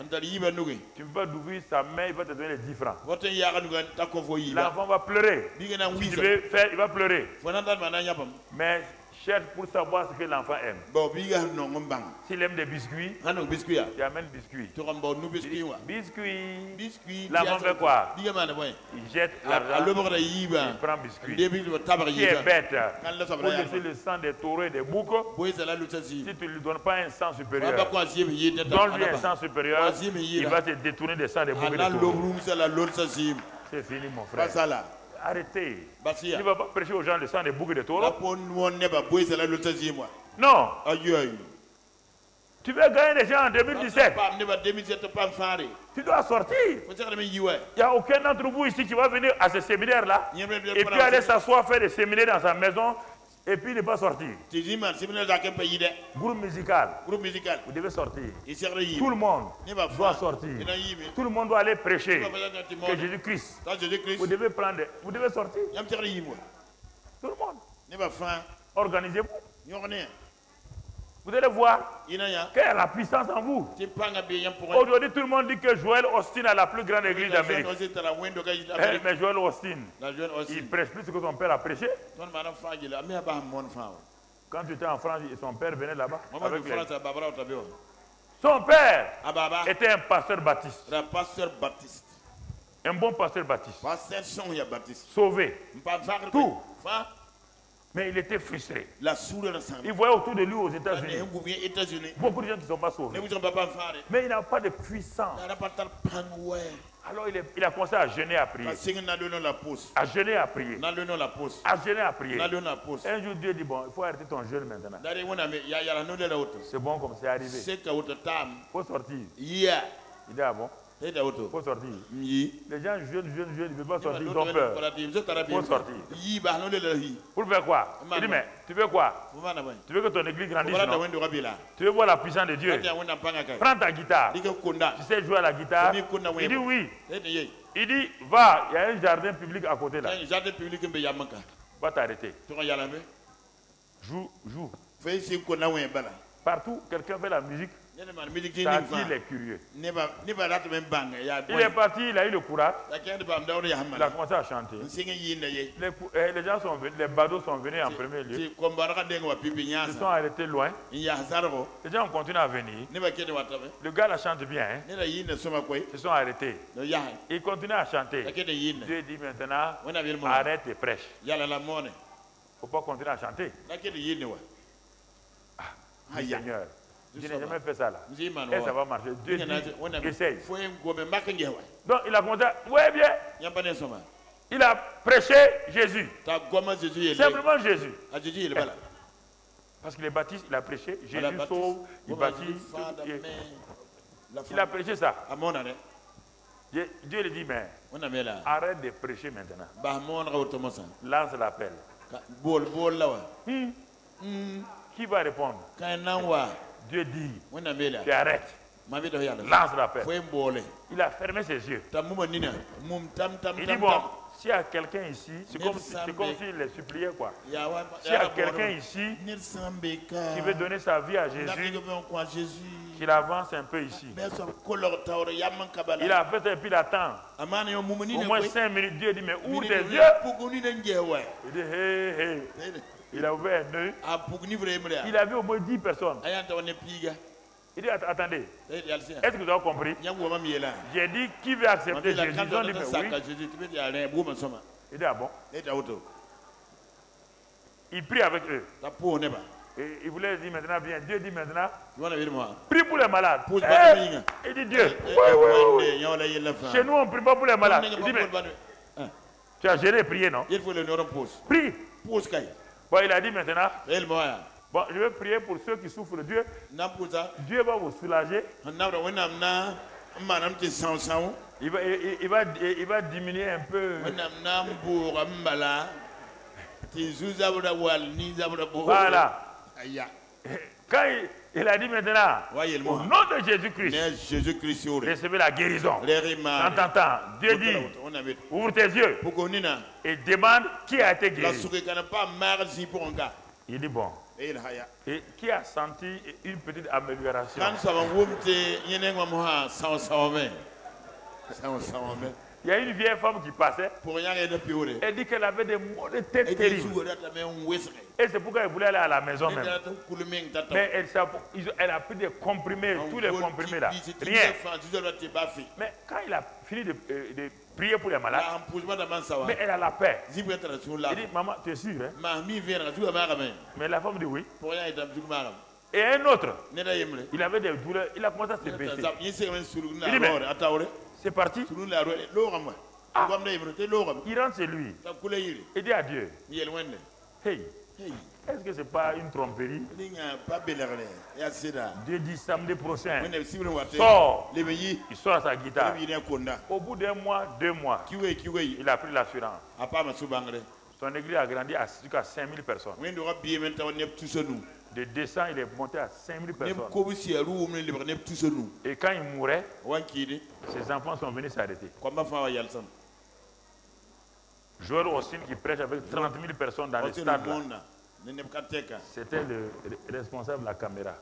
tu ne peux pas ouvrir sa main, il va te donner les 10 francs. L'enfant va pleurer. Si tu veux faire, il va pleurer. Mais cherche pour savoir ce que l'enfant aime. S'il aime des biscuits, tu amènes biscuits. Biscuits. L'enfant fait quoi? Il jette l'argent, il prend biscuits. Qui est bête pour laisser le sang des taureaux et des boucs. Si tu ne lui donnes pas un sang supérieur, donne-lui un sang supérieur, il va te détourner des sangs des boucs et des taureaux. C'est fini, mon frère. Arrêtez. Tu ne vas pas prêcher aux gens le sang des boucs et des taureaux. Non. Tu veux gagner des gens en 2017. Tu dois sortir. Il n'y a aucun d'entre vous ici qui va venir à ce séminaire-là et puis aller s'asseoir, faire des séminaires dans sa maison et puis ne pas sortir. Groupe musical. Vous devez sortir. Tout le monde doit sortir. Tout le monde doit aller prêcher que Jésus-Christ. Vous devez prendre. Vous devez sortir. Tout le monde. Organisez-vous. Vous allez voir qu'il y a la puissance en vous. Aujourd'hui, tout le monde dit que Joel Austin a la plus grande église d'Amérique. Mais Joel Austin, il prêche plus que son père a prêché. Quand tu étais en France, son père venait là-bas. Son père était un pasteur baptiste. Un bon pasteur baptiste. Sauvé. Tout. Mais il était frustré. Il voyait autour de lui aux États-Unis beaucoup de gens qui ne sont pas sauvés. Mais il n'a pas de puissance. Alors il a commencé à jeûner, à prier. À jeûner, à prier. À jeûner, à prier. Un jour, Dieu dit, bon, il faut arrêter ton jeûne maintenant. C'est bon comme c'est arrivé. Il faut sortir. Il dit, ah bon? Il faut sortir. Les gens jeûnent, ils ne veulent pas sortir, ils ont peur. Il faut sortir. Pour faire quoi? Il dit, mais tu veux quoi? Tu veux que ton église grandisse, non? Tu veux voir la puissance de Dieu? Prends ta guitare. Tu sais jouer à la guitare? Il dit oui. Il dit, va, il y a un jardin public à côté là. Va t'arrêter. Joue. Partout, quelqu'un fait la musique. Ça attire les curieux. Il est parti, il a eu le courage. Il a commencé à chanter. Les gens sont venus, les badauds sont venus en premier lieu. Ils se sont arrêtés loin. Les gens ont continué à venir. Le gars la chante bien. Hein? Ils se sont arrêtés. Ils continuent à chanter. Dieu dit maintenant, arrête et prêche. Il ne faut pas continuer à chanter. Ah, Seigneur, je n'ai jamais fait ça là. Et ça va marcher. Dieu dit, essaye. Donc il a commencé, ouais bien. Il a prêché Jésus. Simplement Jésus. Parce qu'il est baptiste, il a prêché. Jésus sauve, il baptise. Il a prêché ça. Dieu lui dit, mais arrête de prêcher maintenant. Lance l'appel. Qui va répondre? Dieu dit, tu arrêtes. Lance l'appel. Il a fermé ses yeux. Il dit, bon, s'il y a quelqu'un ici, c'est comme s'il les suppliait quoi. S'il y a quelqu'un ici qui veut donner sa vie à Jésus, qu'il avance un peu ici. Il a fait et puis il attend. Au moins 5 minutes, Dieu dit, mais ouvre tes yeux. Il dit, hé, hé. Il a ouvert un œil. Il a vu au moins 10 personnes. Il dit, attendez, est-ce que vous avez compris? J'ai dit, qui veut accepter Jésus? Ils ont dit, mais oui. Il dit, ah bon? Il prie avec eux. Et il voulait dire maintenant, bien, Dieu dit maintenant, prie pour les malades. Il dit, Dieu, chez nous on ne prie pas pour les malades. Il dit, mais tu as géré et prié, non? Prie. Bon, il a dit maintenant, bon, je vais prier pour ceux qui souffrent de Dieu. Dieu va vous soulager. Il va diminuer un peu. Voilà. Quand il a dit maintenant, au nom de Jésus-Christ, recevez la guérison. T'entends? Dieu dit, ouvre tes yeux et demande qui a été guéri. Il dit bon. Et qui a senti une petite amélioration? Il y a une vieille femme qui passait. Elle dit qu'elle avait des maux de tête terribles. Et c'est pourquoi elle voulait aller à la maison même. Mais elle a pris des comprimés, tous les comprimés là. Rien. Mais quand il a fini de prier pour les malades, mais elle a la paix. Il dit, maman, tu es sûre? Hein? Mais la femme dit oui. Et un autre, il avait des douleurs, il a commencé à se baisser. Il dit, mais c'est parti. Ah, il rentre chez lui. Il dit à Dieu, hey, est-ce que ce n'est pas une tromperie? Dieu dit samedi prochain, sort. Il sort à sa guitare. Au bout d'un mois, 2 mois, il a pris l'assurance. Son église a grandi à jusqu'à 5000 personnes. De 200, il est monté à 5000 personnes. Et quand il mourait, ses enfants sont venus s'arrêter. Joël Austin qui prêche avec 30 000 personnes dans les stades. C'était le responsable de la caméra.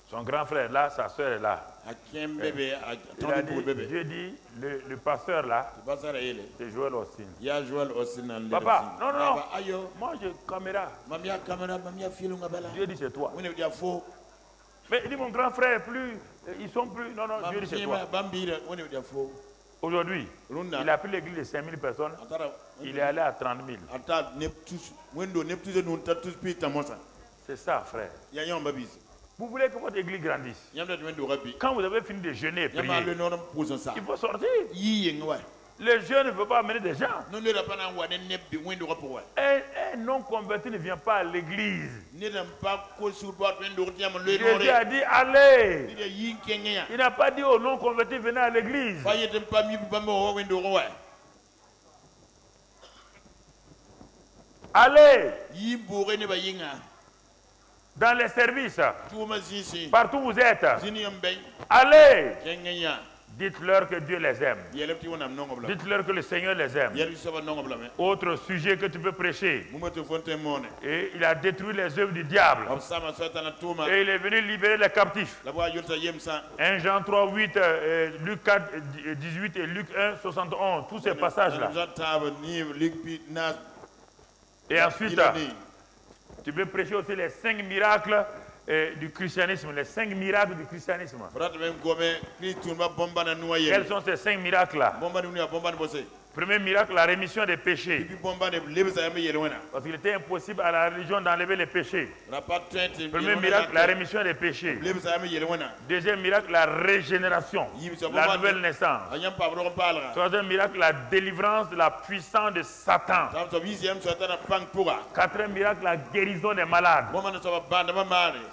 Son grand frère là, sa soeur est là. Dieu dit, le pasteur là, c'est Joël Austin. Papa, non, non, moi j'ai caméra. Dieu dit c'est toi. Mais il dit mon grand frère, plus, ils sont plus, non, non, Dieu dit c'est toi. Aujourd'hui, il a pris l'église de 5000 personnes, il est allé à 30 000. C'est ça, frère. Vous voulez que votre église grandisse. Quand vous avez fini de jeûner et prier, il faut sortir. Les jeunes ne veulent pas amener des gens. Un non converti ne vient pas à l'église. Jésus a dit allez. Il n'a pas dit aux non convertis venez à l'église. Allez. Dans les services, partout où vous êtes, allez. Dites-leur que Dieu les aime. Dites-leur que le Seigneur les aime. Autre sujet que tu peux prêcher. Et il a détruit les œuvres du diable. Et il est venu libérer les captifs. 1 Jean 3, 8, Luc 4, 18 et Luc 1, 71. Tous ces passages-là. Et ensuite, tu peux prêcher aussi les 5 miracles du christianisme, les 5 miracles du christianisme. Quels sont ces 5 miracles-là? Premier miracle, la rémission des péchés. Parce qu'il était impossible à la religion d'enlever les péchés. Premier miracle, la rémission des péchés. Deuxième miracle, la régénération, la nouvelle naissance. Troisième miracle, la délivrance de la puissance de Satan. Quatrième miracle, la guérison des malades.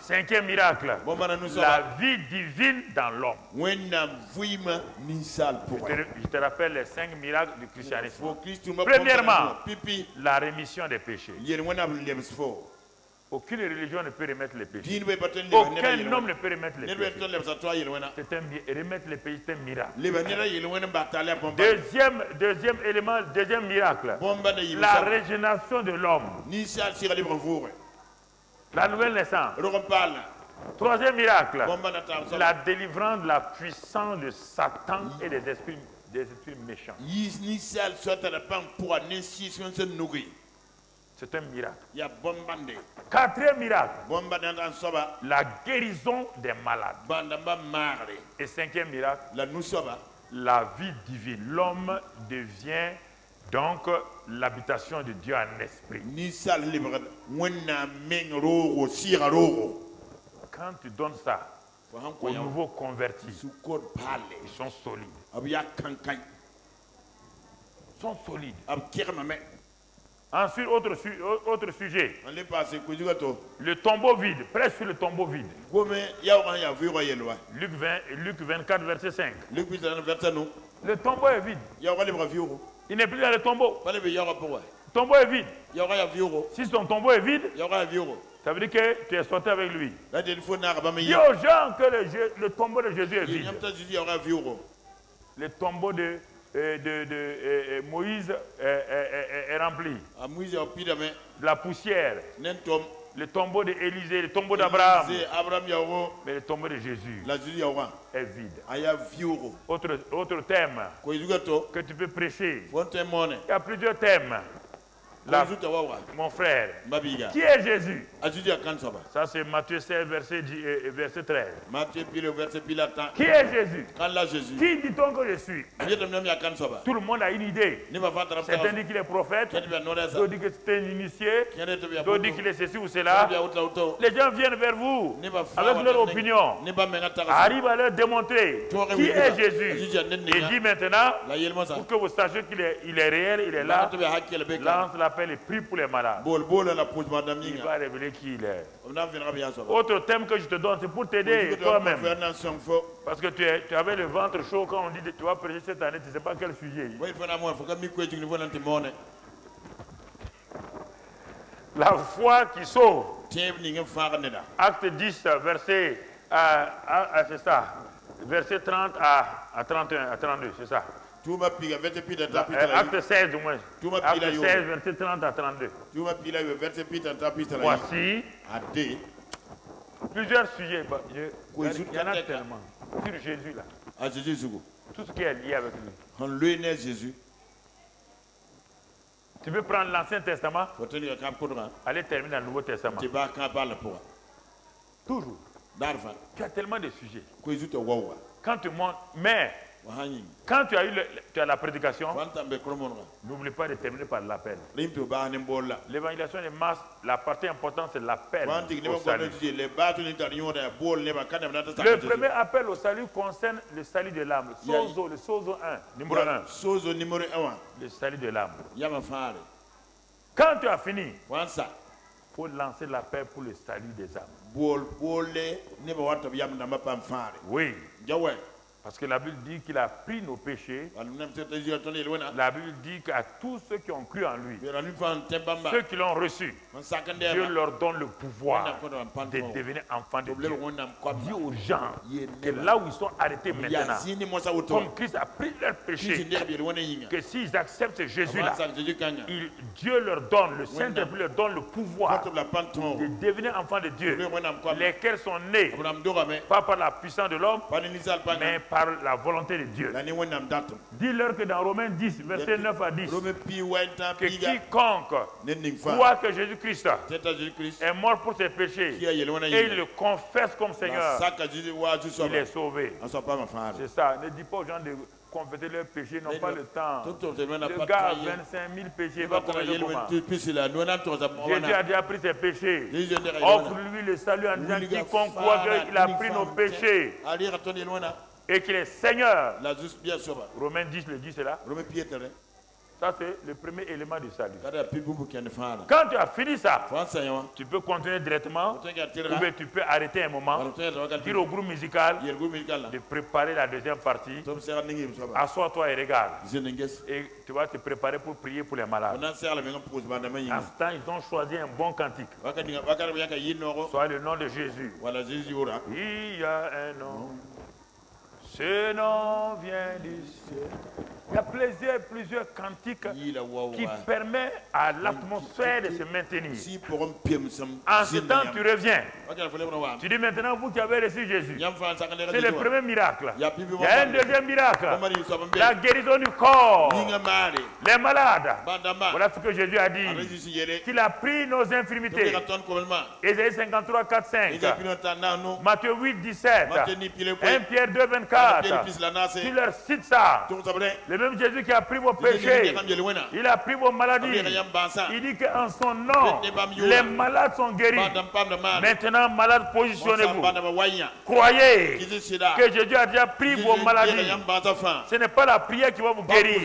Cinquième miracle, la vie divine dans l'homme. Je te rappelle les 5 miracles du christianisme. Premièrement, la rémission des péchés. Aucune religion ne peut remettre les péchés. Aucun homme ne peut remettre les péchés. Remettre les péchés, c'est un miracle. Deuxième élément, deuxième miracle, la régénération de l'homme. La nouvelle naissance. Troisième miracle, la délivrance de la puissance de Satan et des esprits méchants. C'est un miracle. Quatrième miracle, la guérison des malades. Et cinquième miracle, la vie divine. L'homme devient donc l'habitation de Dieu en esprit. Quand tu donnes ça aux nouveaux convertis, ils sont solides. Ils sont solides. Ensuite, autre sujet. Le tombeau vide. Prêche sur le tombeau vide. Luc 24, verset 5. Le tombeau est vide. Il n'est plus dans le tombeau. Le tombeau est vide. Si ton tombeau est vide, ça veut dire que tu es sorti avec lui. Dis aux gens que le tombeau de Jésus est vide. Le tombeau de Moïse est rempli. La poussière. Le tombeau d'Élisée, le tombeau d'Abraham. Mais le tombeau de Jésus est vide. Autre thème que tu peux prêcher. Il y a plusieurs thèmes. Mon frère, qui est Jésus? Ça c'est Matthieu 16, verset 13. Qui est Jésus? Qui dit-on que je suis? Tout le monde a une idée. Certains disent qu'il est prophète, d'autres disent que c'est un initié, d'autres disent qu'il est ceci ou cela. Les gens viennent vers vous avec leur opinion. Arrivent à leur démontrer qui est Jésus. Et dit maintenant, pour que vous sachiez qu'il est réel, il est là, lance l'appel et prie pour les malades. Il va révéler qui il est. Autre thème que je te donne, c'est pour t'aider toi-même. Parce que tu avais le ventre chaud quand on dit que tu vas prêcher cette année, tu ne sais pas quel sujet. La foi qui sauve. Acte 10, verset, c'est ça, verset 30 à 31, à 32, c'est ça. Acte 16 du moins. Acte 16, verset 30 à 32. Voici plusieurs sujets. Il y en a tellement. Sur Jésus là. Tout ce qui est lié avec lui. Tu peux prendre l'Ancien Testament, aller terminer dans le Nouveau Testament. Toujours. Tu as tellement de sujets. Quand tu montes, mais quand tu as la prédication, n'oublie pas de terminer par l'appel. L'évangélisation des masses, la partie importante, c'est l'appel au salut. Le premier appel au salut concerne le salut de l'âme. Le sozo 1, numéro 1. Le salut de l'âme. Quand tu as fini, il faut lancer l'appel pour le salut des âmes. Oui. Parce que la Bible dit qu'il a pris nos péchés. La Bible dit qu'à tous ceux qui ont cru en lui, ceux qui l'ont reçu, Dieu leur donne le pouvoir de devenir enfants de Dieu. Dis aux gens que là où ils sont arrêtés maintenant, comme Christ a pris leurs péchés, que s'ils acceptent Jésus-là, Dieu leur donne, le Saint-Esprit leur donne le pouvoir de devenir enfants de Dieu, lesquels sont nés, pas par la puissance de l'homme, mais par la volonté de Dieu. Dis-leur que dans Romains 10, versets 9 à 10, que quiconque croit que Jésus-Christ est mort pour ses péchés et il le confesse comme Seigneur, il est sauvé. C'est ça. Ne dis pas aux gens de confesser leurs péchés, n'ont pas le temps. Le gars a 25 000 péchés, il va confesser comment? Jésus a déjà pris ses péchés. Offre-lui le salut en disant quiconque croit qu'il a pris nos péchés et qu'il est Seigneur. Romains 10 le dit cela. Ça, c'est le premier élément du salut. Quand tu as fini ça, tu peux continuer directement, ou bien tu peux arrêter un moment, dire au groupe musical de préparer la deuxième partie. Assois-toi et regarde. Et tu vas te préparer pour prier pour les malades. En ce temps, ils ont choisi un bon cantique. Soit le nom de Jésus. Il y a un nom. Ce nom vient du ciel. Il y a plusieurs cantiques qui permettent à l'atmosphère de se maintenir. En ce temps, tu reviens. Tu dis maintenant, vous qui avez reçu Jésus, c'est le premier miracle. Il y a un deuxième miracle. La guérison du corps. Les malades. Voilà ce que Jésus a dit. Qu'il a pris nos infirmités. Ésaïe 53, 4, 5. Matthieu 8, 17. 1 Pierre 2, 24. Tu leur cites ça. Le même Jésus qui a pris vos péchés, il a pris vos maladies. Il dit qu'en son nom, les malades sont guéris. Maintenant, malades, positionnez-vous. Croyez que Jésus a déjà pris vos maladies. Ce n'est pas la prière qui va vous guérir.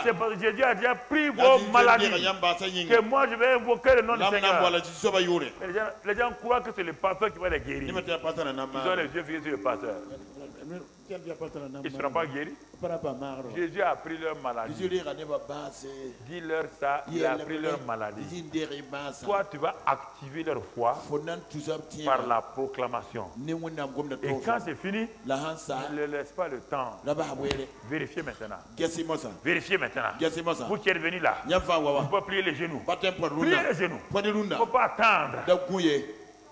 C'est parce que Jésus a déjà pris vos maladies que moi je vais invoquer le nom du Seigneur. Les gens croient que c'est le pasteur qui va les guérir. Ils ont les yeux fixés sur le pasteur. Ils ne seront pas guéris. Jésus a pris leur maladie. Dis-leur ça, il a pris leur maladie. Toi, tu vas activer leur foi par la proclamation. Et quand c'est fini, ne laisse pas le temps. Vérifiez maintenant. Vérifiez maintenant. Vous qui êtes venus là, vous pouvez plier les genoux. Pliez les genoux. Il ne faut pas attendre.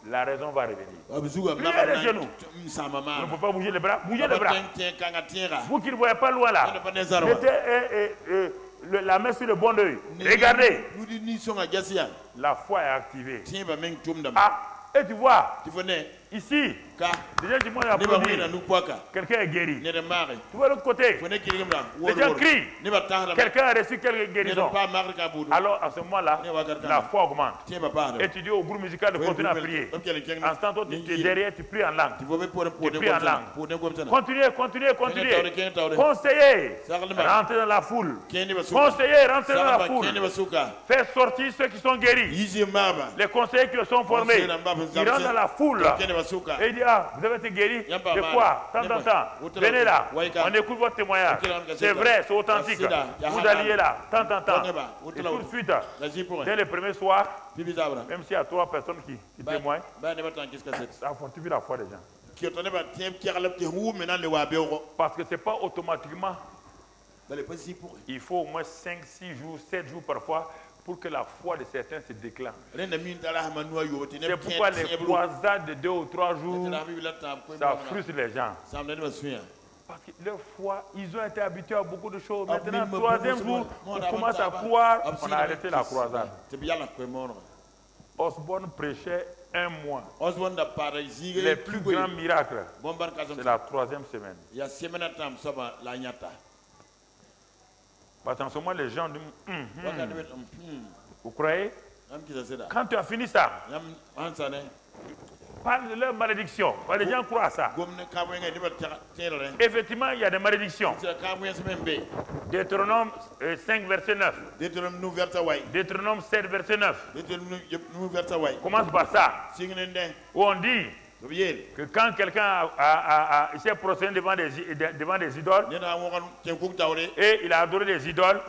La raison va revenir. Pliez les genoux. On ne peut pas bouger les bras. Bougez les bras. Vous qui ne voyez pas loin là, mettez la main sur le bon oeil. Regardez. La foi est activée. Ah, et tu vois, ici, déjà du monde a applaudi. Quelqu'un est guéri. Tu vois l'autre côté, les gens crient. Quelqu'un a reçu quelques guérisons. Alors à ce moment-là, la foi augmente. Et tu dis au groupe musical de continuer à prier. En ce temps, toi, tu es derrière, tu pries en langue. Tu pries en langue. Continuez. Conseillez, rentrez dans la foule. Conseillez, rentrez dans la foule. Faites sortir ceux qui sont guéris. Les conseillers qui sont formés. Ils rentrent dans la foule. Et il dit, ah, vous avez été guéri de quoi? Tant. Venez là, on écoute votre témoignage. C'est vrai, c'est authentique. Vous alliez là, tant. Et tout de suite, dès le premier soir, même s'il y a 3 personnes qui témoignent, ça fortifie la foi des gens. Parce que ce n'est pas automatiquement. Il faut au moins 5, 6 jours, 7 jours parfois pour que la foi de certains se déclare. C'est pourquoi les croisades de 2 ou 3 jours, ça frustre les gens. Parce que leur foi, ils ont été habitués à beaucoup de choses. Maintenant, 3e jour, on commence à croire, on a arrêté la croisade. Osborne prêchait 1 mois. Les plus grands miracles, c'est la 3e semaine. Parce qu'en ce moment, les gens disent, vous croyez? Quand tu as fini ça, parle de leur malédiction. Les gens croient à ça. Effectivement, il y a des malédictions. Deutéronome 5, verset 9. Deutéronome 7, verset 9. Commence par ça. Où on dit que quand quelqu'un s'est prosterné devant des idoles et il a adoré des idoles,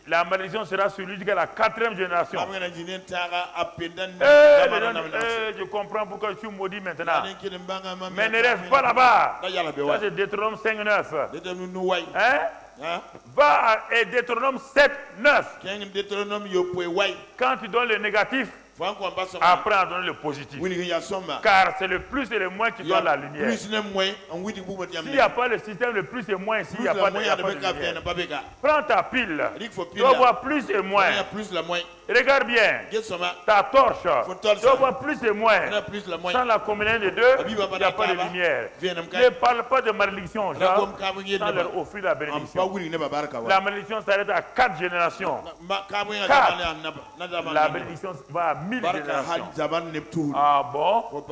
la malédiction sera sur lui jusqu'à la 4e génération. Je comprends pourquoi je suis maudit maintenant. Mais ne reste pas là-bas. Ça c'est Deutéronome 5:9. Hein? Va à Deutéronome 7:9. Quand tu donnes le négatif, après à donner le positif. Car c'est le plus et le moins qui donne la lumière. S'il n'y a pas le système, le plus et moins ici, il n'y a pas de lumière. Prends ta pile. Tu vas voir plus et moins. Regarde bien. Ta torche. Tu vas voir plus et moins. Sans la combinaison des deux, il n'y a pas de lumière. Ne parle pas de malédiction, genre, sans leur offrir la bénédiction. La malédiction s'arrête à 4 générations. 4. La bénédiction va à 1000 générations. Ah bon?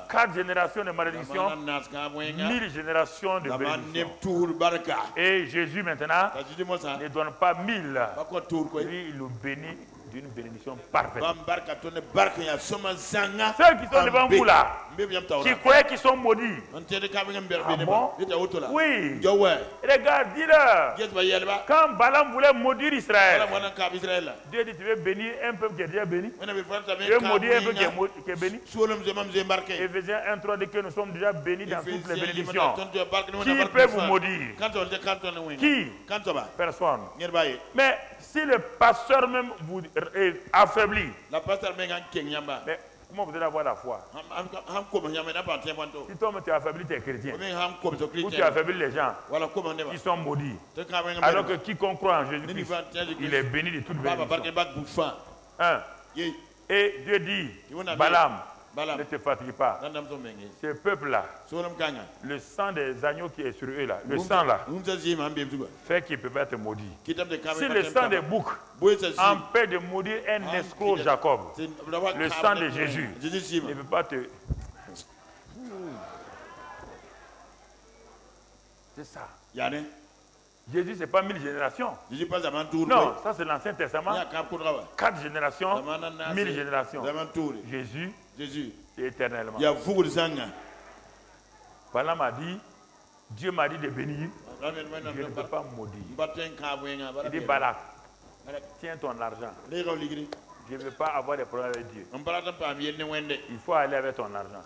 4 générations de malédiction, 1000 générations de bénédiction. Et Jésus maintenant ne donne pas 1000. Lui, il nous bénit d'une bénédiction parfaite. Ceux qui sont devant vous là, qui croient qu'ils sont maudits. Ah bon? Oui. Regarde, dis-leur. Quand Balaam voulait maudire Israël, Dieu dit, tu veux bénir un peuple qui est déjà béni. Tu veux maudire un peuple qui est béni. Éphésiens 1:3 dit que nous sommes déjà bénis dans toutes les bénédictions. Qui peut vous maudire? Qui? Personne. Mais si le pasteur même vous affaibli, mais comment vous allez avoir la foi? Si toi tu as affaibli tes chrétiens, ou tu as affaibli les gens qui sont maudits, alors que quiconque croit en Jésus-Christ, il est béni de toute bénédiction. Et Dieu dit, Balaam, ne te fatigue pas. Ce peuple-là, le sang des agneaux qui est sur eux là, le sang là, fait qu'ils peuvent être maudits. Si le sang des boucs empêche de maudire un escroc Jacob, le sang de Jésus ne peut pas te... C'est ça. Jésus, ce n'est pas 1000 générations. Non, ça c'est l'Ancien Testament. 4 générations, 1000 générations. Jésus, c'est éternellement. Balaam a dit, Dieu m'a dit de bénir, je ne peux pas maudire. Il dit, Balak, tiens ton argent. Je ne veux pas avoir des problèmes avec Dieu. Il faut aller avec ton argent.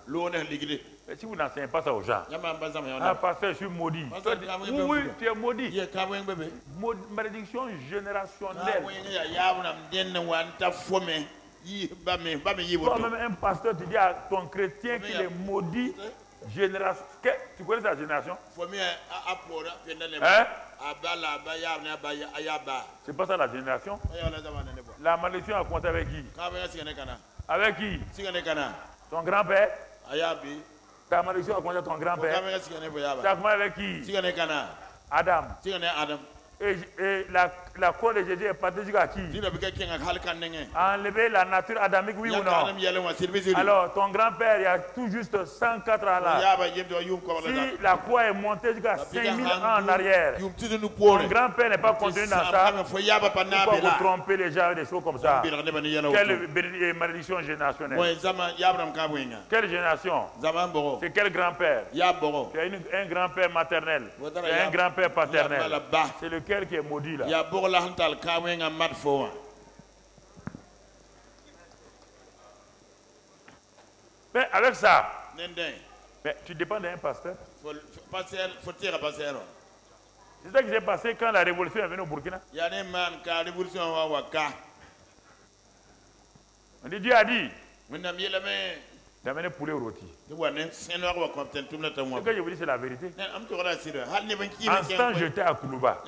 Et si vous n'enseignez pas ça aux gens, ah, pasteur, je suis maudit. Oui, tu es maudit. Malédiction générationnelle. Toi-même, un pasteur, tu dis à ton chrétien qu'il est maudit. Génération. Tu connais sa génération? Hein? C'est pas ça la génération? La malédiction a commencé avec qui? Avec qui? Ton grand-père? Ta malédiction a commencé avec ton grand-père? Ça a commencé avec qui? Adam. Et la croix de Jésus est partie jusqu'à qui? A enlevé la nature adamique, oui ou non? Alors, ton grand-père, il y a tout juste 104 ans là. Si la croix est montée jusqu'à 5000 ans en arrière, ton grand-père n'est pas contenu dans ça. Pourquoi vous trompez les gens avec des choses comme ça? Quelle malédiction générationnelle? Quelle génération? C'est quel grand-père? Tu as un grand-père maternel. Tu as un grand-père paternel. C'est lequel qui est maudit là? Mais avec ça, mais tu dépends d'un pasteur. C'est ça qui s'est passé quand la révolution est venue au Burkina. On dit, Dieu a dit d'amener poulet au rôti. Ce que je vous dis, c'est la vérité. En ce temps, j'étais à Koulouba.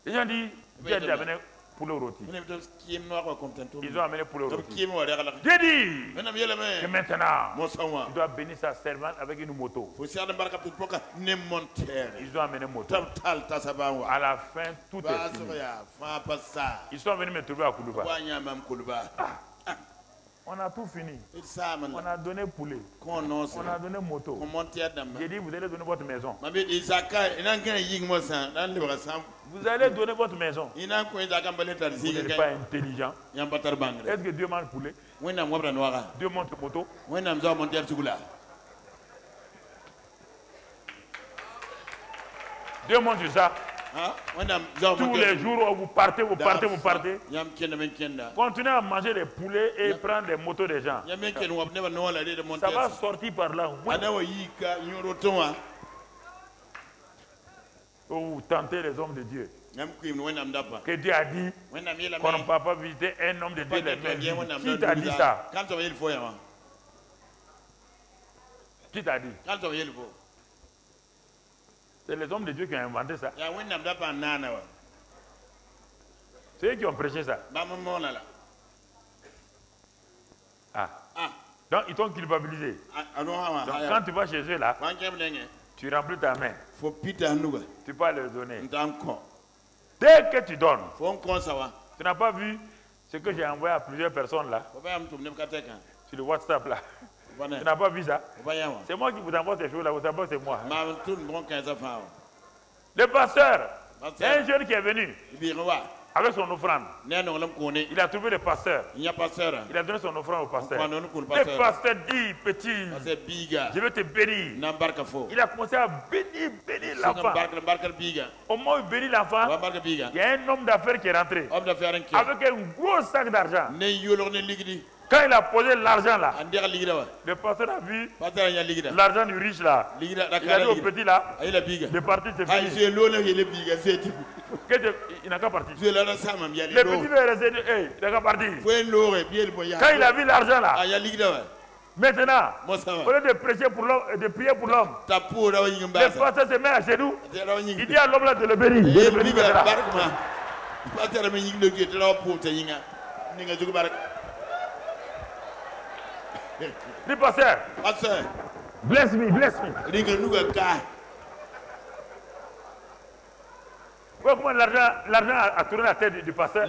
Les gens disent, Dieu a dit d'amener poulet au rôti. Ils ont amené poulet au rôti. Dieu dit que maintenant, tu dois bénir sa servante avec une moto. Ils ont amené une moto. À la fin, tout est fini. Ils sont venus me trouver à Koulouba. On a tout fini. On a donné poulet. On a donné moto. J'ai dit, vous allez donner votre maison. Vous allez donner votre maison. Vous n'êtes pas intelligent. Est-ce que Dieu mange poulet? Dieu monte moto. Dieu monte ça. Tous les jours où vous partez. Continuez à manger des poulets et prendre des motos des gens. Ça va sortir par là. Vous tentez les hommes de Dieu. Que Dieu a dit qu'on ne peut pas visiter un homme de Dieu les mains vides. Qui t'a dit ça? Qui t'a dit? C'est les hommes de Dieu qui ont inventé ça. C'est eux qui ont prêché ça. Ah. Donc ils t'ont culpabilisé. Donc quand tu vas chez eux là, tu remplis ta main. Tu peux leur donner. Dès que tu donnes, tu n'as pas vu ce que j'ai envoyé à plusieurs personnes là, sur le WhatsApp là. Tu n'as pas vu ça? C'est moi qui vous envoie ces choses là, vous savez que c'est moi. Le pasteur, il y a un jeune qui est venu avec son offrande. Il a trouvé le pasteur. Il a donné son offrande au pasteur. Le pasteur dit, petit, je vais te bénir. Il a commencé à bénir l'enfant. Au moment où il bénit l'enfant, il y a un homme d'affaires qui est rentré avec un gros sac d'argent. Quand il a posé l'argent là, le pasteur a vu l'argent du riche là. Il a dit au petit là, de partir c'est fini. Il n'a qu'à partir. Le petit veut rester, il n'a qu'à partir. Quand il a vu l'argent là, maintenant, au lieu de prêcher pour l'homme, de prier pour l'homme, le pasteur se met à genoux. Il dit à l'homme là de le bénir. Dis pasteur, bless me. Comment l'argent a tourné la tête du pasteur?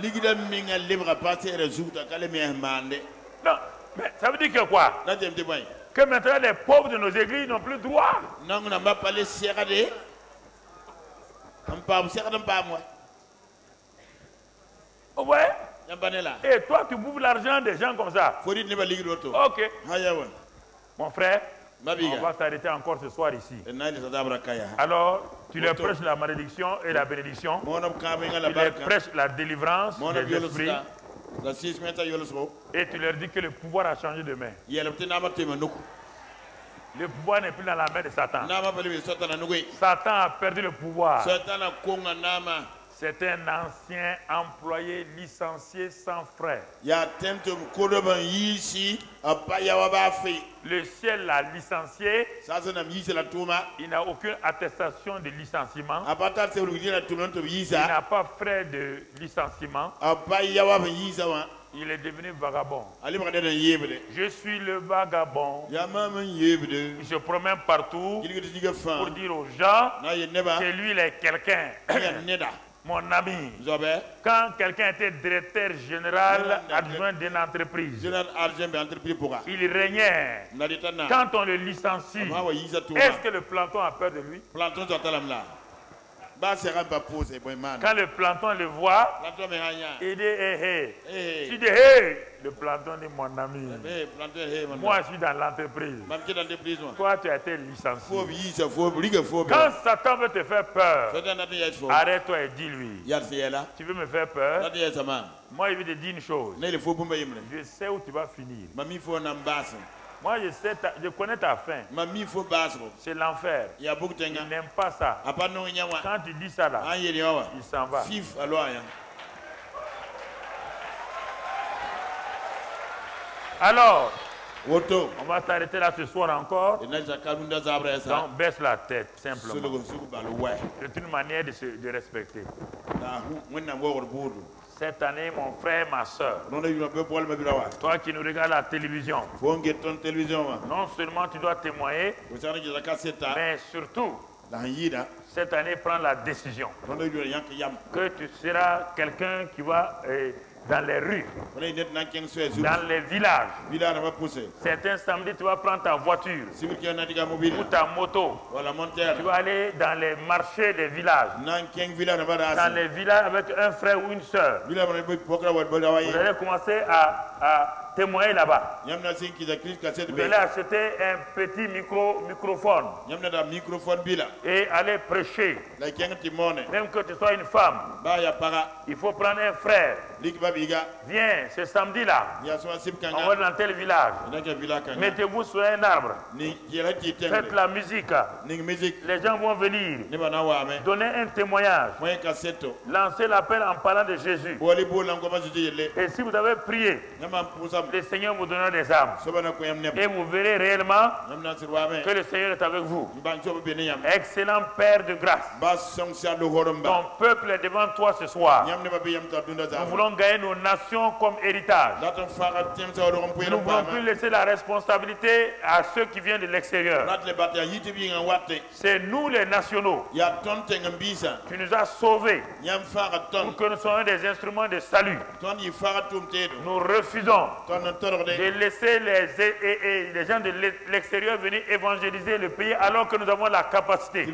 Non, mais ça veut dire que quoi? Que maintenant les pauvres de nos églises n'ont plus droit. Ouais. Et toi, tu bouffes l'argent des gens comme ça. Ok. Mon frère, on va s'arrêter encore ce soir ici. Alors, tu leur prêches la malédiction et la bénédiction. Tu leur prêches la délivrance des esprits. Et tu leur dis que le pouvoir a changé de main. Le pouvoir n'est plus dans la main de Satan. Satan a perdu le pouvoir. C'est un ancien employé licencié sans frais. Le ciel l'a licencié. Il n'a aucune attestation de licenciement. Il n'a pas frais de licenciement. Il est devenu vagabond. Je suis le vagabond. Il se promène partout pour dire aux gens que lui il est quelqu'un. Mon ami, quand quelqu'un était directeur général adjoint d'une entreprise, il régnait. Quand on le licencie, est-ce que le planton a peur de lui? Quand le planton le voit, il dit hé hé. Tu dis hé. Le planton dit mon ami. Moi je suis dans l'entreprise. Toi tu as été licencié. Quand Satan veut te faire peur, arrête-toi et dis-lui. Tu veux me faire peur? Moi je vais te dire une chose. Je sais où tu vas finir. Moi, je connais ta fin. C'est l'enfer. Il n'aime pas ça. Quand tu dis ça là, il s'en va. Alors, on va s'arrêter là ce soir encore. Donc, baisse la tête, simplement. C'est une manière de respecter. Cette année, mon frère, ma soeur, toi qui nous regardes à la télévision, non seulement tu dois témoigner, mais surtout, cette année, prends la décision que tu seras quelqu'un qui va dans les rues, dans les villages. Certains samedis, tu vas prendre ta voiture ou ta moto. Tu vas aller dans les marchés des villages. Dans les villages avec un frère ou une soeur. Vous allez commencer à témoigner là-bas. Vous allez acheter un petit microphone et aller prêcher. Même que tu sois une femme, il faut prendre un frère. Viens, ce samedi-là, on va dans tel village. Mettez-vous sur un arbre. Faites la musique. Les gens vont venir. Donnez un témoignage. Lancez l'appel en parlant de Jésus. Et si vous avez prié, le Seigneur vous donnera des âmes. Et vous verrez réellement que le Seigneur est avec vous. Excellent Père de grâce. Ton peuple est devant toi ce soir. Nous voulons gagner nos nations comme héritage. Nous ne voulons plus laisser la responsabilité à ceux qui viennent de l'extérieur. C'est nous les nationaux. Tu nous as sauvés pour que nous soyons des instruments de salut. Nous refusons de laisser les gens de l'extérieur venir évangéliser le pays alors que nous avons la capacité.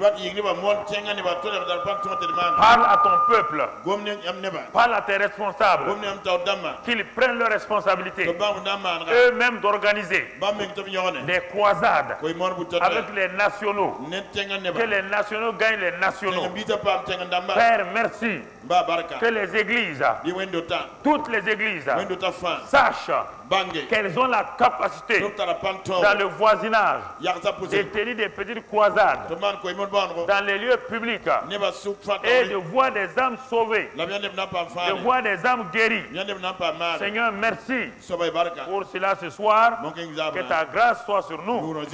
Parle à ton peuple. Parle à tes responsables. Qu'ils prennent leurs responsabilités. Eux-mêmes d'organiser des croisades avec les nationaux. Que les nationaux gagnent les nationaux. Père, merci. Que les églises, toutes les églises, sachent qu'elles ont la capacité dans le voisinage de tenir des petites croisades dans les lieux publics et de voir des âmes sauvées, de voir des âmes guéries. Seigneur, merci pour cela ce soir. Que ta grâce soit sur nous.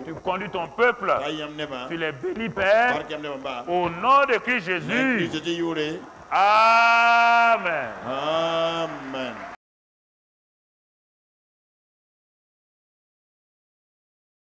Tu conduis ton peuple. Tu les bénis, Père. Au nom de Christ Jésus. Amen. Amen.